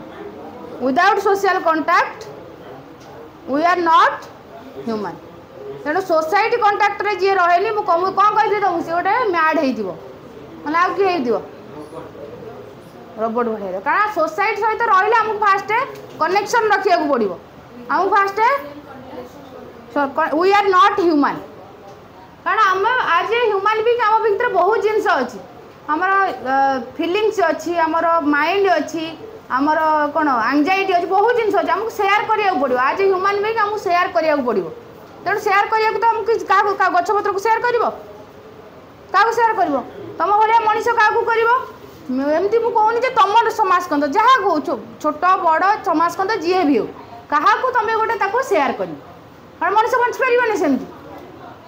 without social contact we are not human तेणु society contact रे जी रहे कौन कही तुमको सी गोटे मैड होना आउ किए हो रोबोट बढ़ाई कारण सोसाइटी सहित रही आमको फास्ट कनेक्शन रखा पड़ो आम fast we are not human कारण आम आज ए ह्यूमन बींग आम भर बहुत जिनस अच्छी आमर फिलिंग्स अच्छी आमर माइंड अच्छी आमर कौन एंजाइटी अच्छी बहुत जिनस अच्छी आमको सेयार करा पड़ो आज ह्यूमन बींग आमको सेयार करा पड़ो तेणु सेयार करा तो आमको क्या गछपत्र को सेयार कर क्या सेयार कर तुम भाया मनीष क्या कर एमती मुझे कहूनी तुम समाजकंद जहाँ कहो छोट बड़ समाजकंद जी भी हो क्या तुम गोटे सेयार कर कारण मनीष बंची पारे सेमती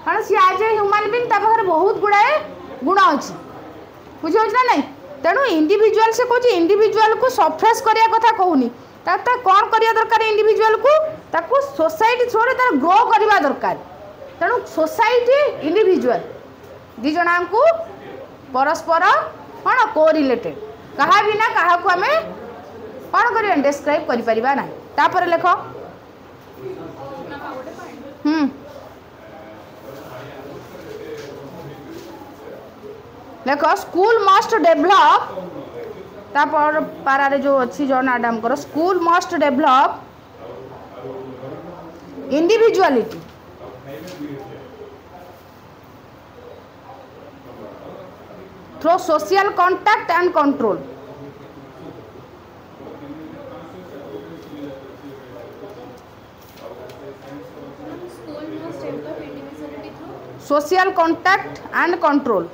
कारण सी आज ए ह्यूमन बींग पाखे बहुत गुड़ाए गुण अच्छी बुझे ना नहीं तेणु इंडिविजुअल से कौन इंडिविजुअल को सप्रेस करने कथा कहूनी कौन करवा दरकार इंडिविजुअल को सोसाइटी थ्रू तार ग्रो करवा दरकार तेणु सोसाइटी इंडिविजुअल दी जना को परस्पर कौन को रिलेटेड कहा भी ना क्या आम कौन कर डिस्क्राइब करा ना तापर लेख लेख स्कूल मस्ट डेवलप तापर पारारे जो अच्छी जॉन आडम कर school must develop individuality through social contact and control School must develop individuality through social contact and control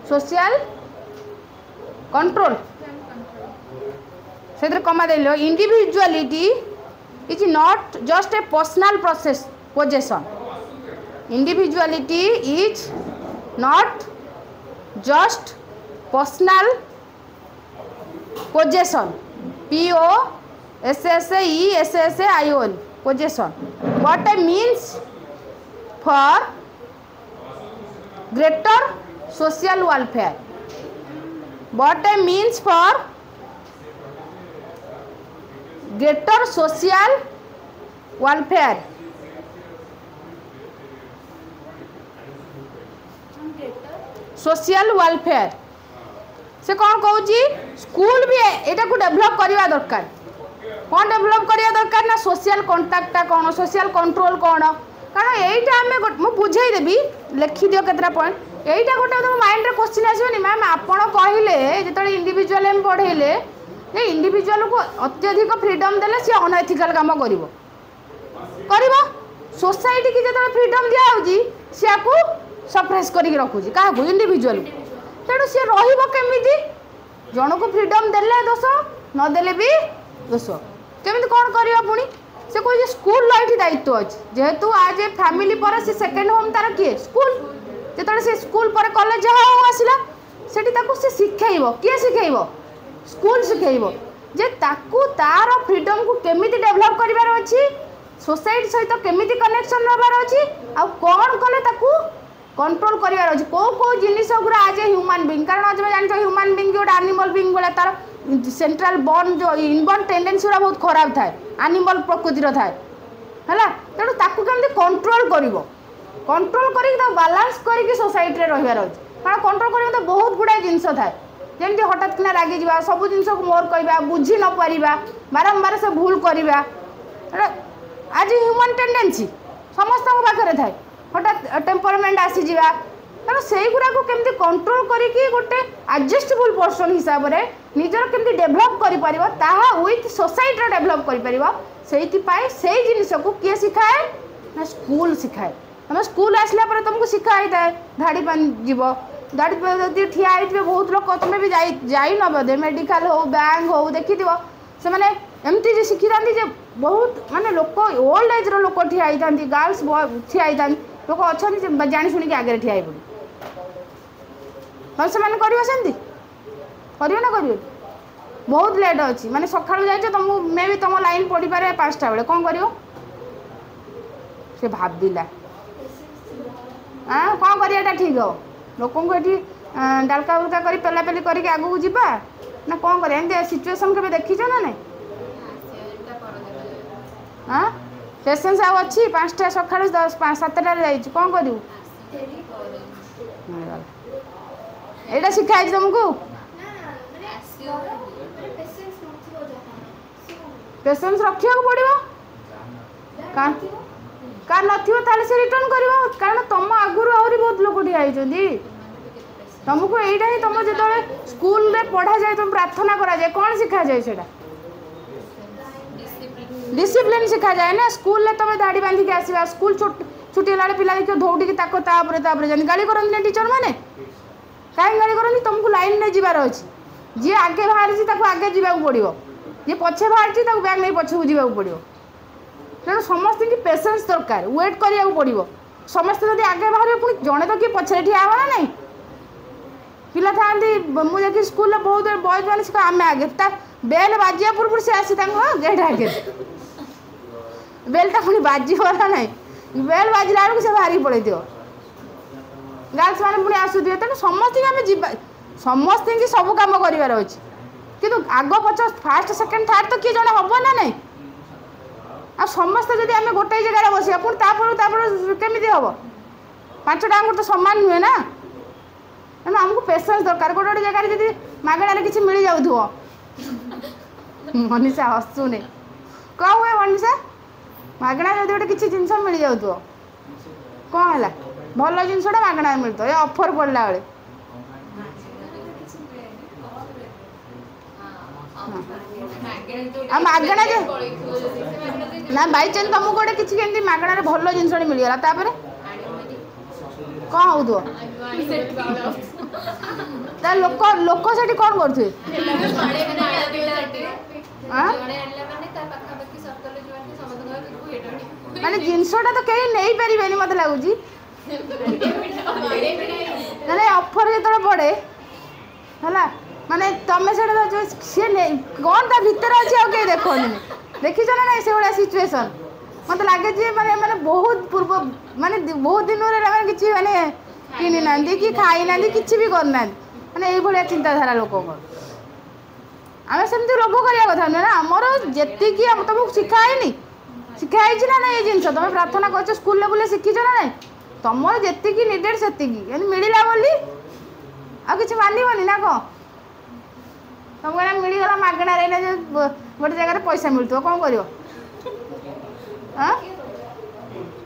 social control से कमा दे individuality is not just a personal process possession individuality is not just personal possession possession possession but a means for greater social welfare but a means for greater social welfare social welfare से कौन कहूँ school भी एटा को develop करवा दरकार कौन develop करवा दरकार ना सोशल कंटाक्टा कौन सोशल कंट्रोल कौन कारण यहीटा आम बुझे देवी लिखि दियो केतरा पॉइंट यहीटा गोटे तुम माइंड रे क्वेश्चन आसोनी मैम आपण कहले जो इंडिविजुअल एम पढ़ेले जे इंडिविजुअल को अत्यधिक फ्रीडम देले सी अनएथिकल काम कर सोसाइटी की जो फ्रीडम दिया होजी सी को सप्रेस करके रखुची क्या इंडिविजुअल तेणु सी रमिति जन को फ्रीडम देले दोष नदेले भी दोष केमी कौन करवा पुणी से कहे स्कूल ये दायित्व अच्छे जेहेतु आज ए फैमिली पर से सेकेंड होम तार किए स्कूल जो से स्कूल पर कॉलेज जहाँ आसला से शिखेब किए शिखेब स्कूल शिखेब जे ताकू तार फ्रीडम को केमी डेभलप करार अच्छी सोसाइटी सहित केमी कनेक्शन रबार अच्छी आ कौन कले ताकू कंट्रोल करार अच्छे कौ कौ जिनिस गुरा आज ए ह्यूमन बीइंग कारण आज जानते ह्यूमन बीइंग गोटे एनिमल बीइंग भाई तार सेंट्रल बर्न जो इनबर्न टेंडेंसी गुरा बहुत खराब थाए एनिमल प्रकृतिर थाए है तेणु ताकू केमती कंट्रोल कंट्रोल कर बालांस करके सोसाइटी रही कारण कंट्रोल कर तो बहुत गुड़ाए जिनस थाए जमी हठात किना रागी जा सब जिन को मोर कह बुझी न पारा बारंबार से भूल करवा आज ह्यूमन टेंडेंसी समस्त पाखे थाए हठात टेम्परमेंट आसीजा तेणु से गुरा को केमती कंट्रोल करके गोटे एडजस्टेबल पर्सन हिसाब से निजर केमती डेभलप कर विथ सोसाइटी डेभलप कर से जिनिस को किए शिखाए ना स्कूल शिखाए तुम स्कूल आसला पर तुमको शिखा होता है धाड़ी जीव धाड़ी ठिया होते बहुत लोग तुम्हें भी जाई न बोधे मेडिकल हो बैंक हो देखी से मैंने एमती शिखी था बहुत माने लोक ओल्ड एज लोक ठिया होता गर्ल्स ठिया होता लोक अच्छा जाणी शुणी आगे ठिया पड़े हम से करें करें ना करें बहुत लेट अच्छी माने सकाळु जाइए तुम मे भी तुम लाइन पड़ पारे 5टा बेले कौन कर भाविला हाँ कौन करियाटा ठीक हो लोक ये डालका बुलका कर पेलापेली करके आगू जावा ना कौन कर एमती सिचुएसन के देखीच ना नहीं हाँ पेसेंस आउ अच्छी 5टा सकाळु 7टा जाइए कौन करूँ एटा शिखाई तुमको पेसेंस रखा पड़ो कार न से रिटर्न कर कारण तुम आगुरी आहरी बहुत लोग ठियाई तुमको यहीटा ही तुम जो स्कूल रे पढ़ा जाए तुम प्रार्थना करा जाए कौन शिखा जाए से डिसिप्लिन शिखा जाए ना स्कूल रे तुम दाढ़ी बांधिक आसवा स्कूल छुट्टी है पिला देखिए दौड़ी जानी गाड़ी करते टीचर मैंने कहीं गाड़ी करती तुमको लाइन में जीवार अच्छी जी आगे बाहरी आगे जावाक पड़ो जी पछे बाहरी बैग नहीं पछक जावाक पड़ो तेणु समस्त की पेसेंस दरकार वेट करा पड़ो समस्त जब आगे बाहर पुणी जड़े तो किए पछे ठिया ना नहीं पिला था मुझे देखी स्कूल बहुत बॉयज मैंने आम आगे बेल बाजिया पूर्व से आसी गेट आगे बेलटा पुणी बाजिबला ना बेल बाजिला बेलू से बाहर पड़े गर्ल्स मैंने पुणी आसुवे तेणु समस्त आम जा समस्त की सब कम करार अच्छे कि आग पछ फास्ट सेकेंड थर्ड तो किए जड़े हम ना नहीं आ समस्त जब आम गोटे जगह बस पुणी केमी हम 5टा आंगुर तो सामान नुहे ना तेणु आमको पेसेंस दरकार गोटे गोटे जगह जब मागणार किसी मिल जाऊ मनीषा हसुने कौन हुए मनीषा मागणार जब गोटे किसी जिन मिल जाऊ कौन है भल जिनसा मागणार मिलता ये ऑफर पड़ला बेले मागणा ना बाई चांस तुमको गोटे किसी केमती मागणार भल जिन मिलगला तापर कौन हो लोक लोक से कौन करते माने जिनसटा तो कहीं नहीं पारे मत लगुच ऑफर जो पड़े है माने तुम से सी कौन ता भीतर अच्छे आगे देखनी देखीच ना ना से भाया सिचुएसन मत लगे माने माने बहुत पूर्व माने बहुत दिन किसी माने किनी ना कि खाई ना कि भी करना माने ये चिंताधारा लोक आम सेमती लोभ करवा कथा नुहे ना आमर जी तुमको शिखाई शिखाई ना ना ये जिन तुम प्रार्थना कर स्कूल लेवल शिखीच ना ना तुम जी निडेड से मिलला बोली आ किसी मानिबनी ना कौन तुमको ना मिलगला मागणार ना जो गोटे जगह पैसा मिलत कौन कर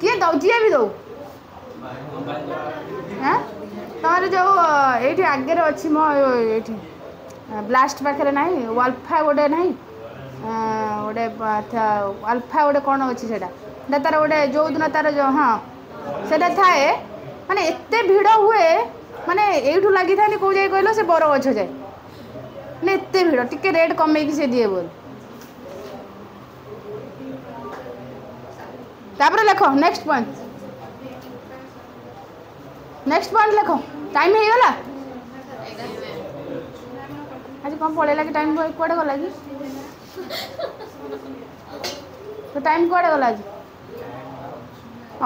किए दौ जी भी दौ तुम जो ये आगे अच्छी मो ये ब्लास्ट पाखे ना वाल्फा गोटे ना गोटे वाल्फा गोटे कौन अच्छी से तार गोटे जो दिन तार जो हाँ से थाए माने एत भिड़ हुए माने यू लगी था कौ जाए कहल से बर गछ जाए ना एत भिड़ टिके रेट कमे से दिए बोल तापर लेख नेक्स्ट पॉइंट लेख टाइम हो गला आज कौन पड़ेगा कि टाइम कुआड़े गला कि तो टाइम कुआड़े गला आज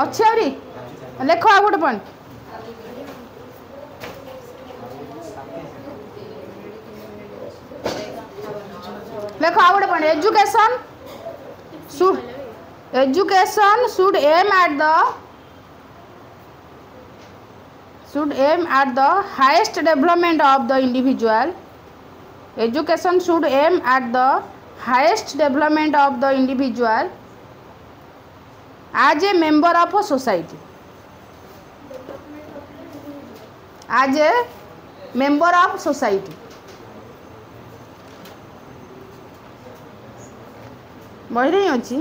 अच्छी आहरी लेख आ गोटे पॉइंट लेख आ गोटे point education should aim at the highest development of the individual. Education should aim at the highest development of the individual as a member of a society. As a member of society. बही नहीं अच्छी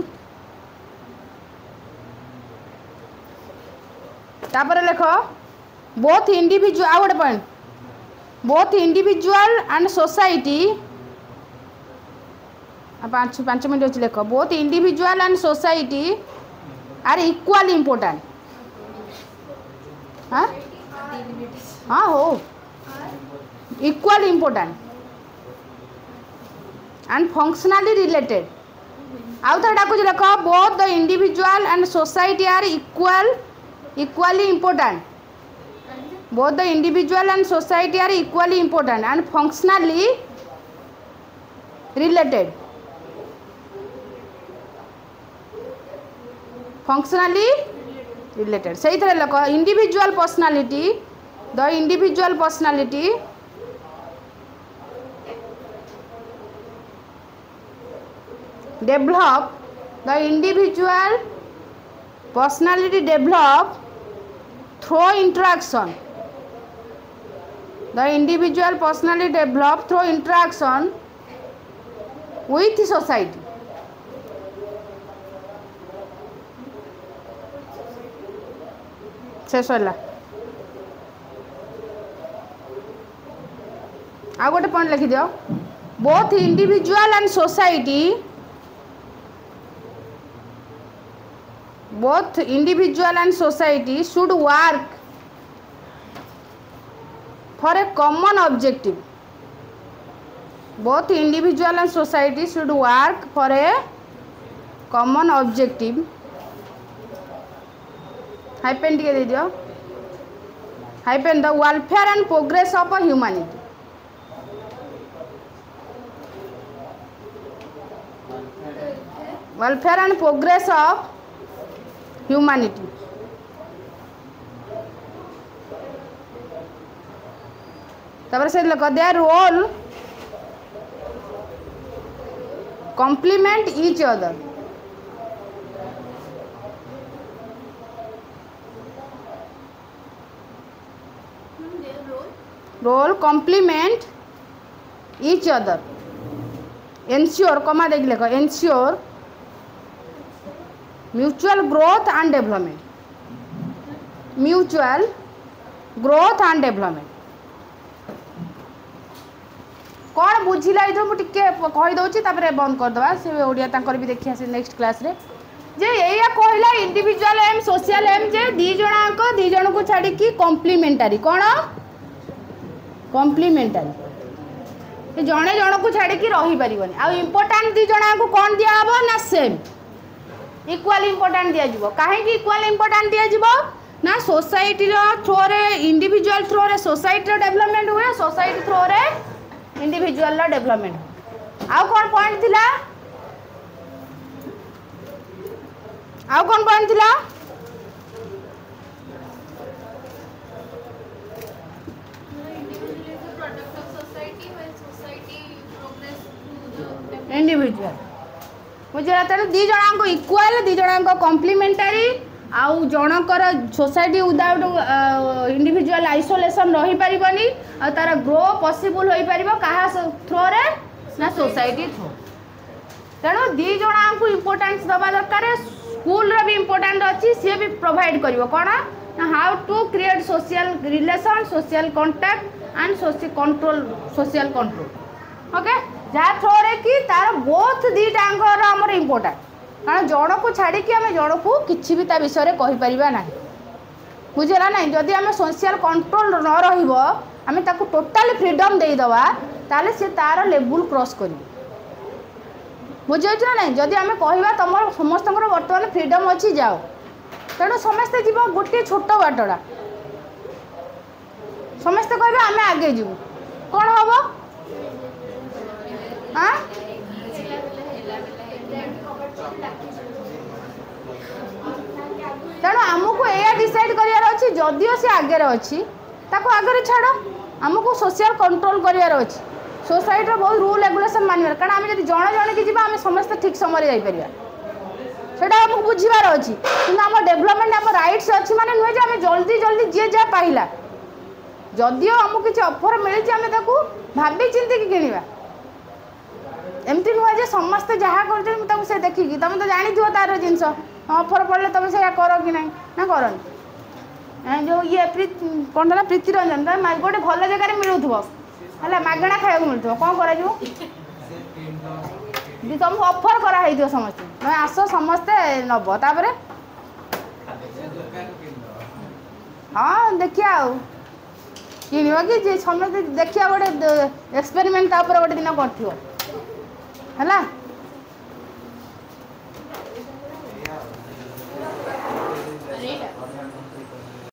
तापर लेख both individual आ गोटे point both individual and society पाँच minute अच्छी लेख both individual and society are equally important हाँ हाँ हो equally important and functionally related आउ थे डाकुच लेख both the individual and society are equally important both the individual and society are equally important and functionally related सही तरह लोक individual personality develop through interaction with society शेष है आ गोटे point लिखि दियो both individual and society should work for a common objective. Both individual and society should work for a common objective. Hyphen टिके दे दियो hyphen the welfare and progress of humanity. Welfare and progress of humanity. तब से लोग their role complement each other. Role complement each other. Ensure comma देख लेगा ensure mutual growth and development. कौन बुझिला इधर मुझे कहीदे बंद करदे से ओडिया भी देखिए से नेक्स्ट क्लास रे जे या कहला इंडिविजुअल एम सोशल एम जे दी जन को छाड़ी कॉम्प्लीमेंटारी कौन कॉम्प्लीमेंटारी जड़े जन को छाड़ी रही पार आ इम्पोर्टाट दी जन को कौन दिहब ना सेम इक्वाल इम्पोर्टाट दिज्व कहीं इक्वाल इम्पोर्टाट दिज्व ना सोसाइटी थ्रो रे इंडिविजुअल थ्रो रे सोसाइटी डेवलपमेंट हुए सोसाइटी थ्रो रे इंडिविजुअल डेवलपमेंट आउ कौन पॉइंट थिला आउ कौन पॉइंट थिला बुझे तेणु दी जन इक्वाल दी जन कम्प्लीमेंटारी आउ जनकर सोसाइटी विदाउट इंडिविजुअल आइसोलेशन रही पारिबनी आ तार ग्रो पॉसिबल होई परिबो कहा थ्रो रे ना सोसाइटी थ्रो तेणु दी जन को इम्पोर्टेंस दबा दरकार स्कूल रे भी इम्पोर्टेंट अच्छी सी भी प्रोवाइड करिवो कोन ना how to create social relation social contact and social control okay जहाँ थ्रो रे कि तार बोथ दीटा आमर इम्पोर्टेंट कारण जन को छाड़ी आम जन को किसी भी विषय में कहीपर ना बुझेगा ना जदि आम सोशल कंट्रोल न रही टोटाल फ्रीडम देदेवा ताले से तार लेवल क्रॉस कर बुझे ना ना जदि आम कह तुम समस्त बर्तमान फ्रीडम अच्छी जाओ तेणु समस्ते जीव गोटे छोट बाटटा समस्ते कह आम आगे जीव कौन हम तेणु आमको यह डिसाइड करार अच्छी जदिओ सी आगे अच्छी ताको आगे छाड़ आमको सोशल कंट्रोल करार अच्छी सोसाइटी बहुत रूल रेगुलेशन मानवर कारण आम जब जड़े जड़े की जी आम समस्त ठीक समय जापर सेटा आमको बुझार अच्छी कि आम डेभलपमेंट आम राइट्स अच्छी माने नुहे आम जल्दी जल्दी जी जहाँ पाइला जदिओ आमको किसी ऑफर मिली आम भाभी चिंती किणवा एमती नुहे समस्ते जहाँ कर से देखिकी तुम तो जानी तार जिनस ऑफर पड़े तुम से कर कि ना कर जो ये कौन था प्रीति रंजन गोटे भल जगह मिलूव है मागणा खाया मिलूव कौन कर तुमको ऑफर कराई समस्त मैं आस समस्ते नब तापर हाँ देखिया कि कि समस्त देखिया गोटे एक्सपेरिमेंट गोटे दिन कर है